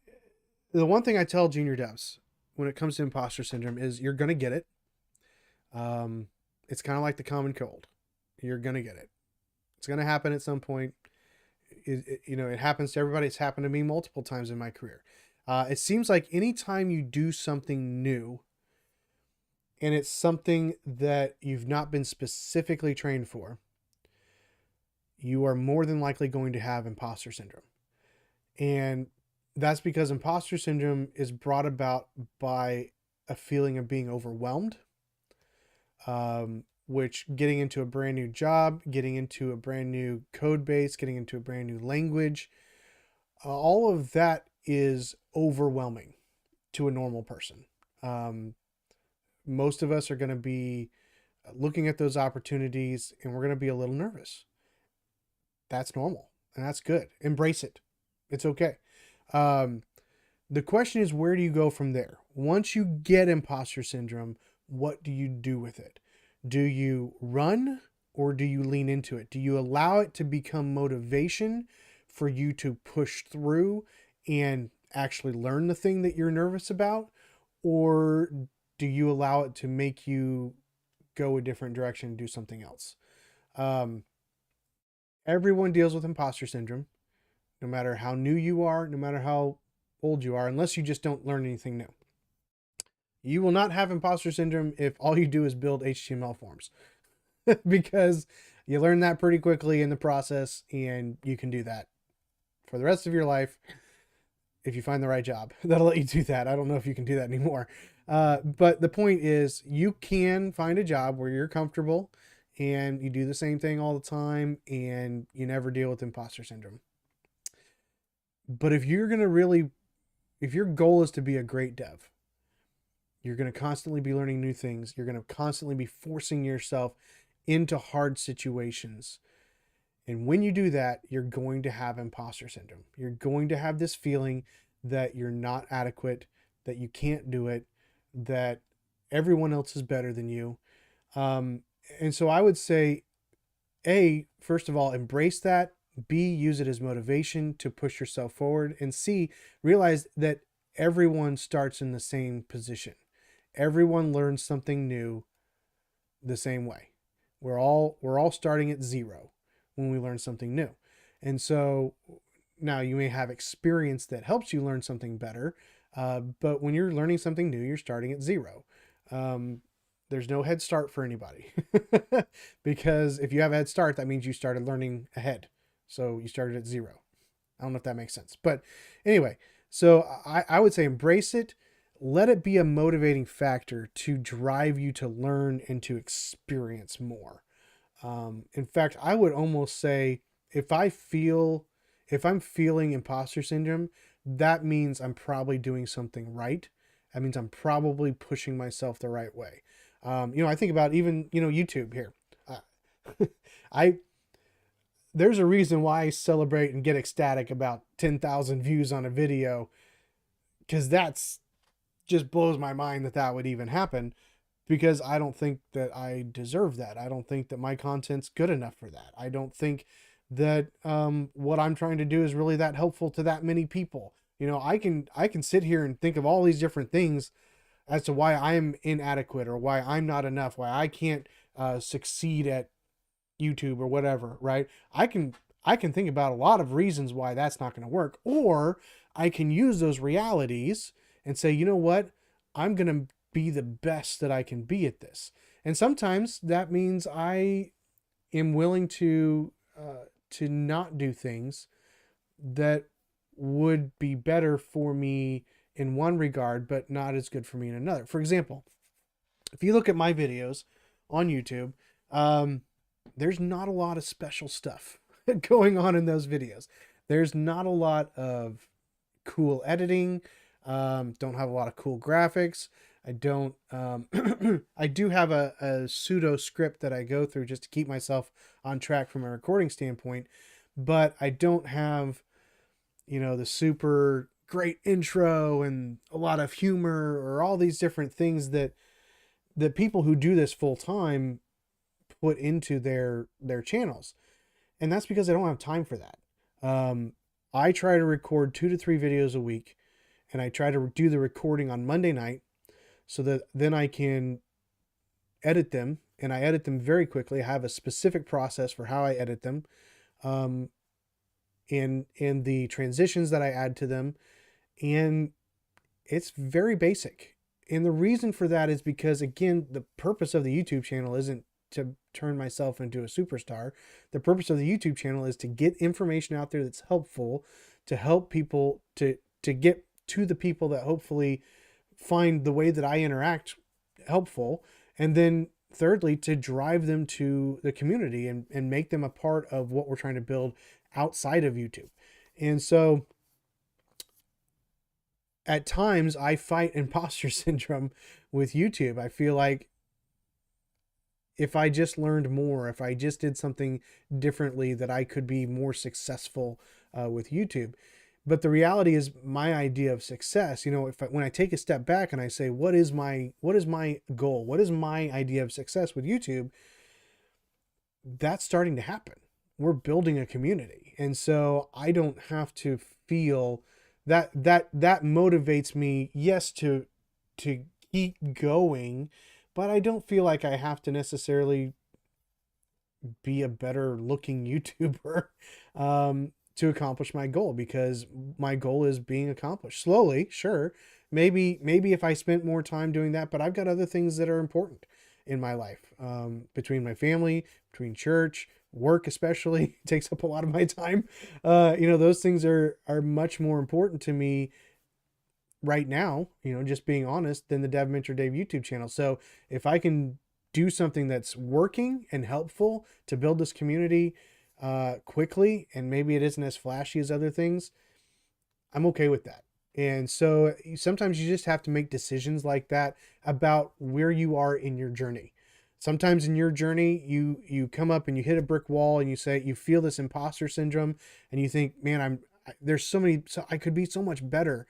the one thing I tell junior devs when it comes to imposter syndrome is you're going to get it. It's kind of like the common cold. You're going to get it. It's going to happen at some point. It happens to everybody. It's happened to me multiple times in my career. It seems like anytime you do something new and it's something that you've not been specifically trained for, you are more than likely going to have imposter syndrome. And that's because imposter syndrome is brought about by a feeling of being overwhelmed, which getting into a brand new job, getting into a brand new code base, getting into a brand new language, all of that is overwhelming to a normal person. Most of us are going to be looking at those opportunities and we're going to be a little nervous. That's normal and that's good. Embrace it. It's okay. The question is, where do you go from there? Once you get imposter syndrome, what do you do with it? Do you run or do you lean into it? Do you allow it to become motivation for you to push through and actually learn the thing that you're nervous about? Or do you allow it to make you go a different direction and do something else? Everyone deals with imposter syndrome, no matter how new you are, no matter how old you are, unless you just don't learn anything new. You will not have imposter syndrome if all you do is build HTML forms because you learn that pretty quickly in the process and you can do that for the rest of your life. if you find the right job that'll let you do that. I don't know if you can do that anymore. But the point is, you can find a job where you're comfortable and you do the same thing all the time and you never deal with imposter syndrome. But if you're going to really, if your goal is to be a great dev, you're going to constantly be learning new things. You're going to constantly be forcing yourself into hard situations. And when you do that, you're going to have imposter syndrome. You're going to have this feeling that you're not adequate, that you can't do it, that everyone else is better than you. And so I would say, A, first of all, embrace that. B, use it as motivation to push yourself forward. And C, realize that everyone starts in the same position. Everyone learns something new the same way. We're all starting at zero when we learn something new. And so now you may have experience that helps you learn something better. But when you're learning something new, you're starting at zero. There's no head start for anybody because if you have a head start, that means you started learning ahead. So you started at zero. I don't know if that makes sense, but anyway, so I would say embrace it. Let it be a motivating factor to drive you to learn and to experience more. In fact, I would almost say if I'm feeling imposter syndrome, that means I'm probably doing something right. That means I'm probably pushing myself the right way. I think about even, YouTube here. There's a reason why I celebrate and get ecstatic about 10,000 views on a video, because that's just blows my mind that would even happen, because I don't think that I deserve that. I don't think that my content's good enough for that. I don't think that what I'm trying to do is really that helpful to that many people. I can sit here and think of all these different things as to why I'm inadequate or why I'm not enough, why I can't succeed at YouTube or whatever, right? I can think about a lot of reasons why that's not going to work, or I can use those realities and say, you know what? I'm going to be the best that I can be at this. And sometimes that means I am willing to not do things that would be better for me in one regard, but not as good for me in another. For example, if you look at my videos on YouTube, there's not a lot of special stuff going on in those videos. There's not a lot of cool editing. Don't have a lot of cool graphics. I don't, I do have a pseudo script that I go through just to keep myself on track from a recording standpoint, but I don't have, the super great intro and a lot of humor or all these different things that people who do this full time put into their channels. And that's because I don't have time for that. I try to record 2 to 3 videos a week, and I try to do the recording on Monday night so that then I can edit them, and I edit them very quickly. I have a specific process for how I edit them, in the transitions that I add to them, and it's very basic. And the reason for that is because, again, the purpose of the YouTube channel isn't to turn myself into a superstar. The purpose of the YouTube channel is to get information out there that's helpful, to help people, to get to the people that hopefully find the way that I interact helpful. And then thirdly, to drive them to the community and make them a part of what we're trying to build outside of YouTube. And so at times I fight imposter syndrome with YouTube. I feel like if I just learned more, if I just did something differently, that I could be more successful with YouTube. But the reality is, my idea of success, when I take a step back and I say, what is my goal? What is my idea of success with YouTube? That's starting to happen. We're building a community. And so I don't have to feel that motivates me, yes, to keep going, but I don't feel like I have to necessarily be a better looking YouTuber to accomplish my goal, because my goal is being accomplished slowly. Sure. Maybe if I spent more time doing that, but I've got other things that are important in my life, between my family, between church, Work especially takes up a lot of my time. Those things are much more important to me right now, just being honest, than the Dev Mentor Dave YouTube channel. So if I can do something that's working and helpful to build this community quickly, and maybe it isn't as flashy as other things, I'm okay with that. And so sometimes you just have to make decisions like that about where you are in your journey. Sometimes in your journey, you come up and you hit a brick wall and you feel this imposter syndrome and you think, man, there's so I could be so much better,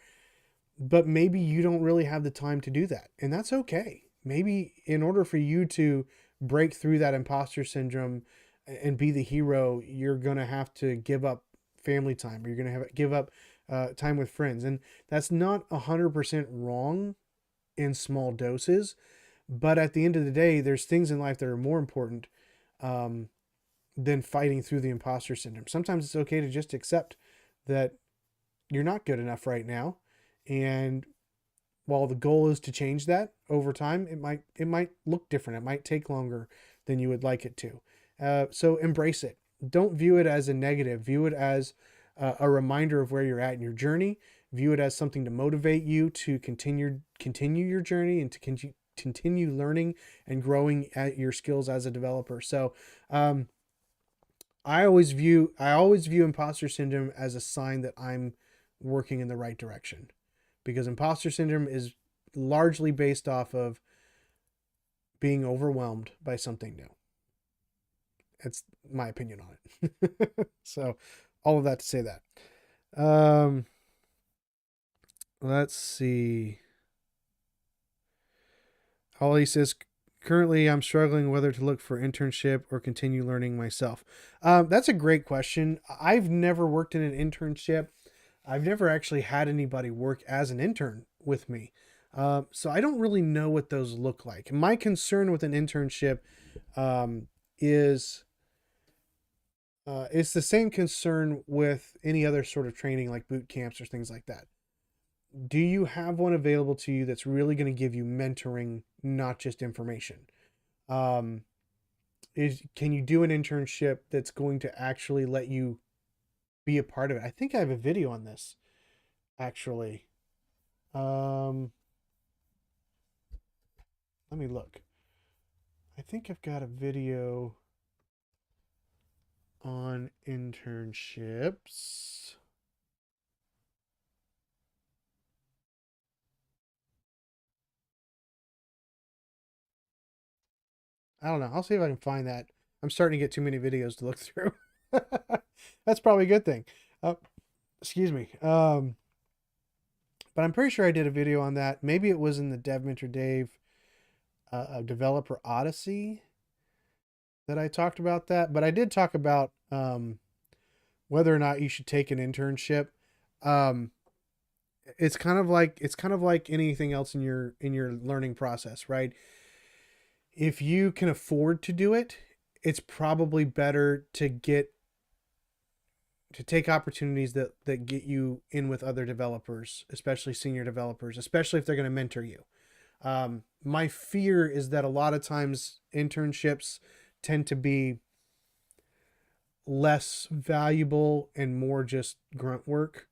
but maybe you don't really have the time to do that. And that's okay. Maybe in order for you to break through that imposter syndrome and be the hero, you're going to have to give up family time, or you're going to have to give up time with friends. And that's not 100% wrong in small doses. But at the end of the day, there's things in life that are more important than fighting through the imposter syndrome. Sometimes it's okay to just accept that you're not good enough right now. And while the goal is to change that over time, it might look different. It might take longer than you would like it to. So embrace it. Don't view it as a negative. View it as a reminder of where you're at in your journey. View it as something to motivate you to continue your journey and to continue learning and growing at your skills as a developer. So I always view imposter syndrome as a sign that I'm working in the right direction, because imposter syndrome is largely based off of being overwhelmed by something new. That's my opinion on it. So all of that to say that. Let's see. Holly says, currently I'm struggling whether to look for internship or continue learning myself. That's a great question. I've never worked in an internship. I've never actually had anybody work as an intern with me. So I don't really know what those look like. My concern with an internship is it's the same concern with any other sort of training like boot camps or things like that. Do you have one available to you that's really going to give you mentoring, not just information? Can you do an internship that's going to actually let you be a part of it? I think I have a video on this, actually. Let me look. I think I've got a video on internships. I don't know. I'll see if I can find that. I'm starting to get too many videos to look through. That's probably a good thing. Excuse me. But I'm pretty sure I did a video on that. Maybe it was in the Dev Mentor Dave Developer Odyssey that I talked about that. But I did talk about whether or not you should take an internship. It's kind of like anything else in your learning process, right? If you can afford to do it, it's probably better to take opportunities that get you in with other developers, especially senior developers, especially if they're going to mentor you. My fear is that a lot of times internships tend to be less valuable and more just grunt work.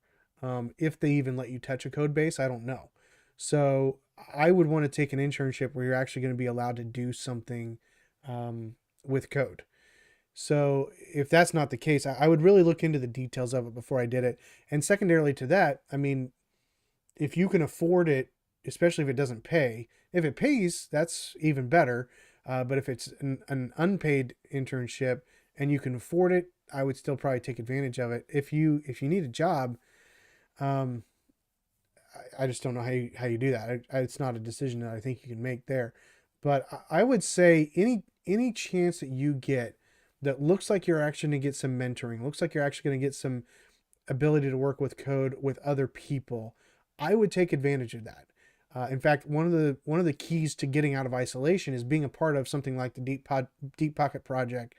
If they even let you touch a code base, I don't know. So I would want to take an internship where you're actually going to be allowed to do something with code. So if that's not the case, I would really look into the details of it before I did it. And secondarily to that, I mean, if you can afford it, especially if it doesn't pay, if it pays, that's even better. But if it's an unpaid internship and you can afford it, I would still probably take advantage of it. If you need a job, I just don't know how you do that. It's not a decision that I think you can make there. But I would say any chance that you get that looks like you're actually going to get some mentoring, looks like you're actually going to get some ability to work with code with other people, I would take advantage of that. In fact, one of the keys to getting out of isolation is being a part of something like the DeepPocket project,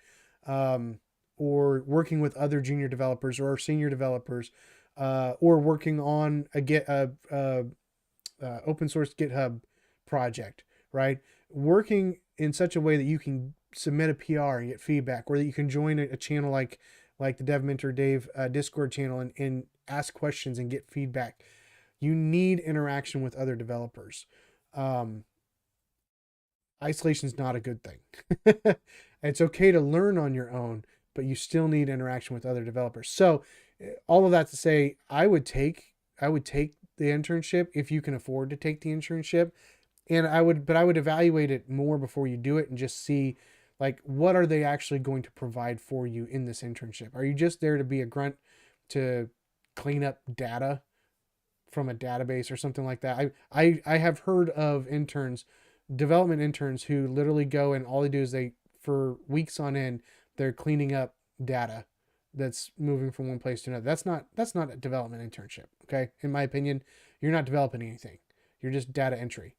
or working with other junior developers or senior developers, or working on a open source GitHub project, right? Working in such a way that you can submit a PR and get feedback, or that you can join a channel like the Dev Mentor Dave Discord channel and ask questions and get feedback. You need interaction with other developers. Isolation is not a good thing. It's okay to learn on your own, but you still need interaction with other developers. So all of that to say, I would take the internship if you can afford to take the internship. And I would evaluate it more before you do it and just see, like, what are they actually going to provide for you in this internship? Are you just there to be a grunt to clean up data from a database or something like that? I have heard of development interns who literally go and all they do is for weeks on end, they're cleaning up data that's moving from one place to another. That's not a development internship. Okay. In my opinion, you're not developing anything. You're just data entry.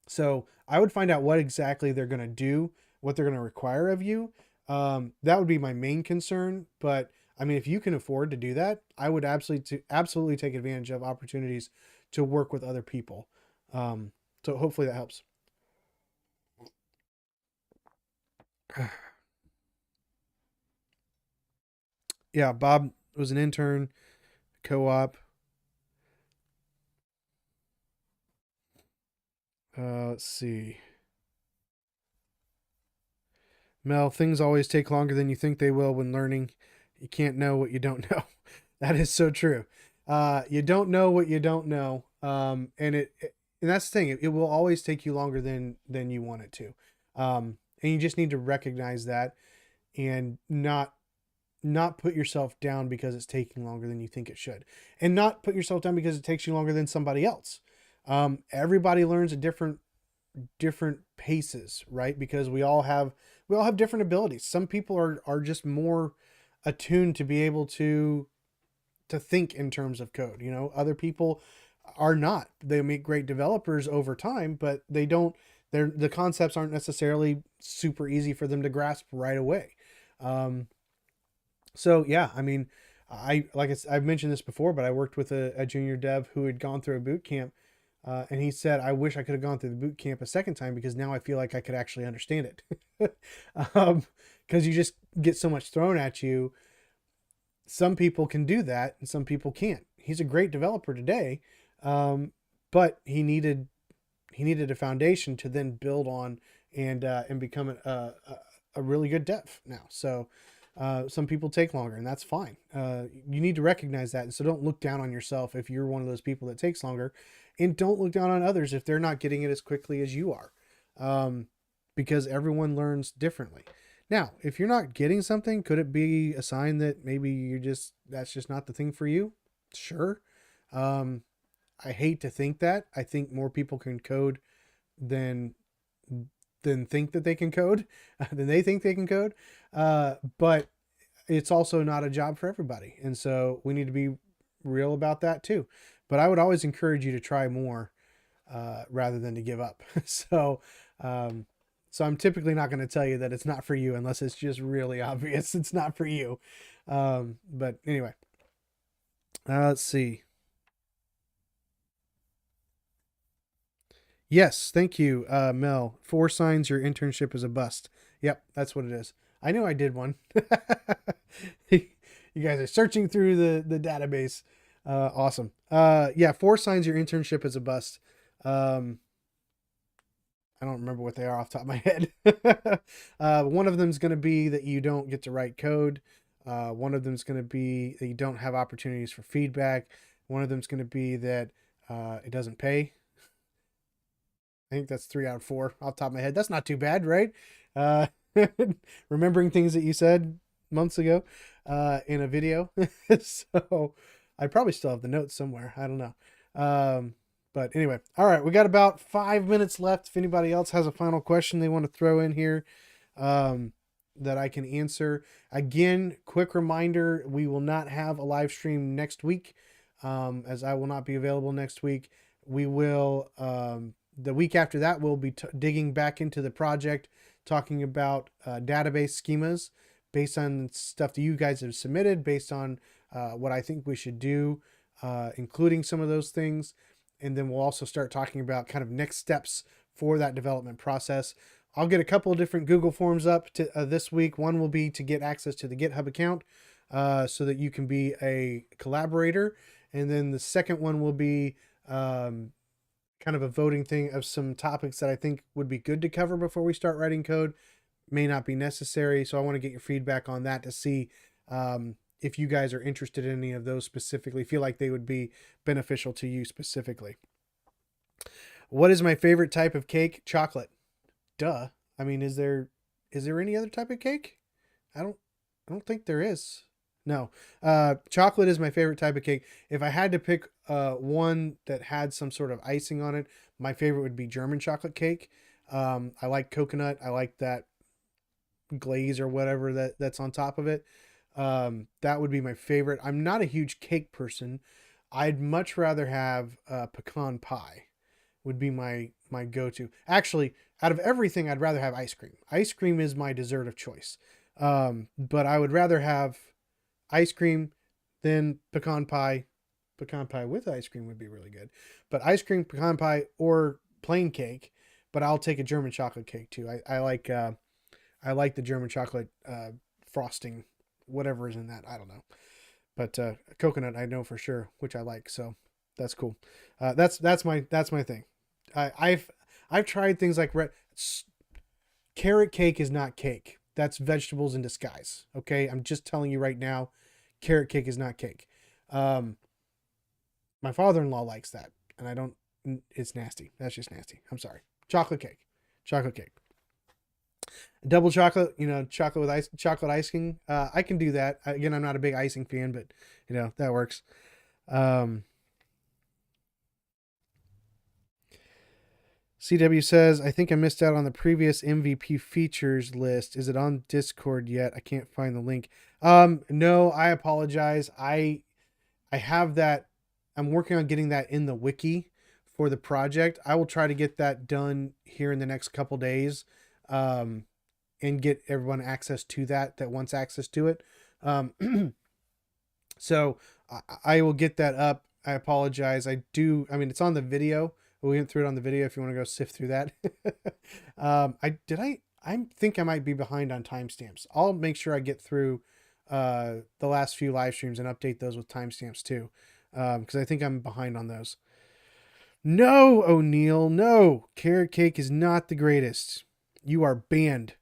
So I would find out what exactly they're going to do, what they're going to require of you. That would be my main concern. But I mean, if you can afford to do that, I would absolutely take advantage of opportunities to work with other people. So hopefully that helps. Yeah, Bob was an intern, co-op. Let's see. Mel, things always take longer than you think they will when learning. You can't know what you don't know. That is so true. You don't know what you don't know. And that's the thing. It will always take you longer than you want it to. And you just need to recognize that and not put yourself down because it's taking longer than you think it should, and not put yourself down because it takes you longer than somebody else. Everybody learns at different paces, right? Because we all have different abilities. Some people are just more attuned to be able to think in terms of code. You know, other people are not. They make great developers over time, but the concepts aren't necessarily super easy for them to grasp right away. So yeah, I mean, I've mentioned this before, but I worked with a junior dev who had gone through a boot camp. And he said, I wish I could have gone through the boot camp a second time because now I feel like I could actually understand it. Because you just get so much thrown at you. Some people can do that and some people can't. He's a great developer today, but he needed a foundation to then build on and become a really good dev now. So some people take longer, and that's fine. You need to recognize that. And so don't look down on yourself if you're one of those people that takes longer, and don't look down on others if they're not getting it as quickly as you are, because everyone learns differently. Now, if you're not getting something, could it be a sign that maybe that's just not the thing for you? Sure. I hate to think that. I think more people can code than think that they can code, than they think they can code. But it's also not a job for everybody. And so we need to be real about that too. But I would always encourage you to try more, rather than to give up. So I'm typically not going to tell you that it's not for you unless it's just really obvious it's not for you. But anyway, let's see. Yes, thank you, Mel. 4 signs your internship is a bust. Yep, that's what it is. I knew I did one. You guys are searching through the database. Awesome. Yeah, 4 signs your internship is a bust. I don't remember what they are off the top of my head. One of them is going to be that you don't get to write code. One of them is going to be that you don't have opportunities for feedback. One of them is going to be that it doesn't pay. I think that's 3 out of 4 off the top of my head. That's not too bad, right? Remembering things that you said months ago in a video. So I probably still have the notes somewhere. I don't know. But anyway, all right, we got about 5 minutes left. If anybody else has a final question they want to throw in here that I can answer. Again, quick reminder, we will not have a live stream next week, as I will not be available next week. We will, the week after that, we'll be digging back into the project, talking about database schemas based on stuff that you guys have submitted, based on what I think we should do, including some of those things. And then we'll also start talking about kind of next steps for that development process. I'll get a couple of different Google Forms up to this week. One will be to get access to the GitHub account so that you can be a collaborator. And then the second one will be kind of a voting thing of some topics that I think would be good to cover before we start writing code. May not be necessary. So I want to get your feedback on that to see if you guys are interested in any of those specifically, feel like they would be beneficial to you specifically. What is my favorite type of cake? Chocolate. Duh. I mean, is there any other type of cake? I don't think there is. No. Chocolate is my favorite type of cake. If I had to pick one that had some sort of icing on it, my favorite would be German chocolate cake. I like coconut. I like that glaze or whatever that's on top of it. That would be my favorite. I'm not a huge cake person. I'd much rather have pecan pie would be my go-to. Actually, out of everything, I'd rather have ice cream. Ice cream is my dessert of choice. But I would rather have ice cream than pecan pie. Pecan pie with ice cream would be really good. But ice cream, pecan pie, or plain cake. But I'll take a German chocolate cake too. I like the German chocolate frosting, whatever is in that. I don't know. But coconut, I know for sure, which I like. So that's cool. That's my thing. I've tried things like carrot cake is not cake. That's vegetables in disguise. Okay, I'm just telling you right now, carrot cake is not cake. My father-in-law likes that, and I don't. It's nasty. That's just nasty. I'm sorry. Chocolate cake. Double chocolate, chocolate with chocolate icing. I can do that. Again, I'm not a big icing fan, but that works. CW says, I think I missed out on the previous MVP features list. Is it on Discord yet? I can't find the link. No, I apologize. I have that. I'm working on getting that in the wiki for the project. I will try to get that done here in the next couple days, and get everyone access to that wants access to it. So I will get that up. I apologize. It's on the video. We went through it on the video if you want to go sift through that. I think I might be behind on timestamps. I'll make sure I get through the last few live streams and update those with timestamps too. Because I think I'm behind on those. No, O'Neill, no. Carrot cake is not the greatest. You are banned.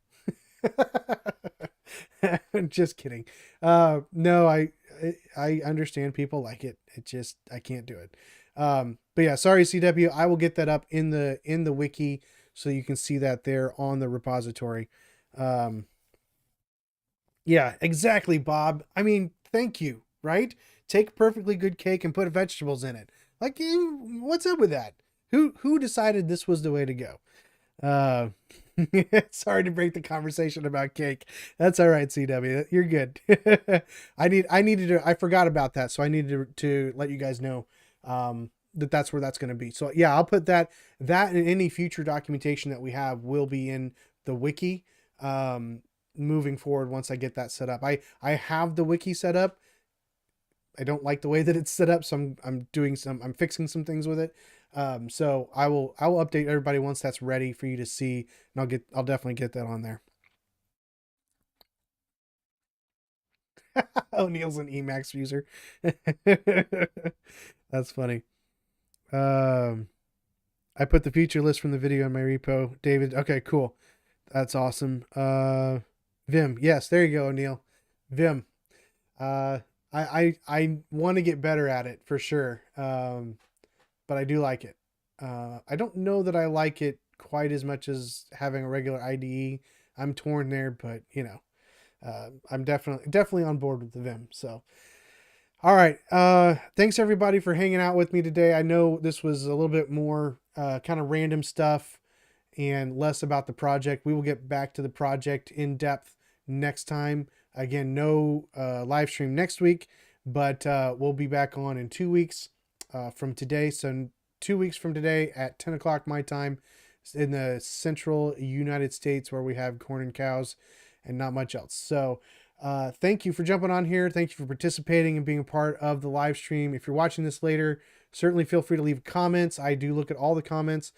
Just kidding. No, I understand people like it. I can't do it. But yeah, sorry, CW. I will get that up in the wiki so you can see that there on the repository. Yeah, exactly, Bob. I mean, thank you, right? Take perfectly good cake and put vegetables in it. Like, what's up with that? Who decided this was the way to go? Sorry to break the conversation about cake. That's all right, CW. You're good. I forgot about that, so I needed to let you guys know that's where that's going to be. So yeah, I'll put that and any future documentation that we have will be in the wiki moving forward once I get that set up. I have the wiki set up. I don't like the way that it's set up, so I'm fixing some things with it. So I will update everybody once that's ready for you to see, and I'll definitely get that on there. O'Neill's an Emacs user. That's funny. I put the feature list from the video in my repo. David, okay, cool. That's awesome. Vim, yes, there you go, O'Neill. Vim. I want to get better at it for sure. But I do like it. I don't know that I like it quite as much as having a regular IDE. I'm torn there, but I'm definitely on board with the Vim. So, all right. Thanks everybody for hanging out with me today. I know this was a little bit more kind of random stuff and less about the project. We will get back to the project in depth next time. Again, no live stream next week, but we'll be back on in 2 weeks from today. So 2 weeks from today at 10 o'clock my time in the central United States, where we have corn and cows and not much else. So thank you for jumping on here. Thank you for participating and being a part of the live stream. If you're watching this later, certainly feel free to leave comments. I do look at all the comments.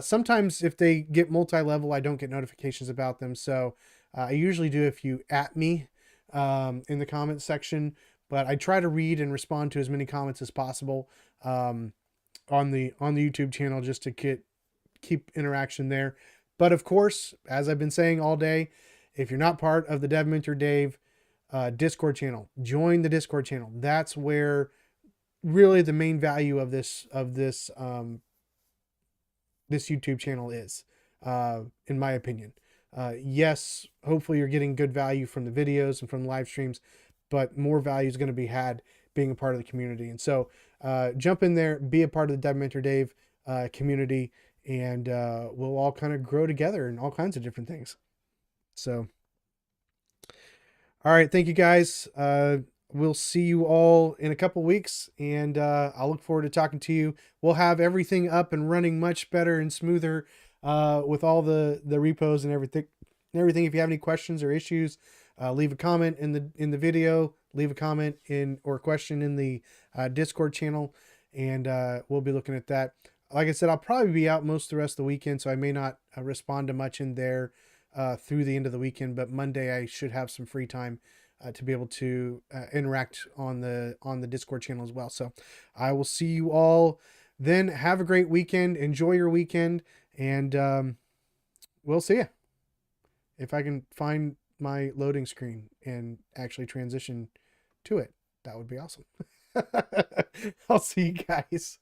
Sometimes if they get multi-level, I don't get notifications about them. So I usually do if you at me in the comments section, but I try to read and respond to as many comments as possible on the YouTube channel just to keep interaction there. But of course, as I've been saying all day, if you're not part of the Dev Mentor Dave Discord channel, join the Discord channel. That's where really the main value of this this YouTube channel is, in my opinion. Yes, hopefully you're getting good value from the videos and from the live streams, but more value is going to be had being a part of the community. And so jump in there, be a part of the Dev Mentor Dave community, and we'll all kind of grow together in all kinds of different things. So, all right. Thank you guys. We'll see you all in a couple weeks, and I'll look forward to talking to you. We'll have everything up and running much better and smoother with all the repos and everything. If you have any questions or issues, leave a comment in the video. Leave a comment or question in the Discord channel, and we'll be looking at that. Like I said, I'll probably be out most of the rest of the weekend, so I may not respond to much in there through the end of the weekend. But Monday I should have some free time to be able to interact on the Discord channel as well. So I will see you all then. Have a great weekend. Enjoy your weekend, and we'll see you. If I can find my loading screen and actually transition to it, that would be awesome. I'll see you guys.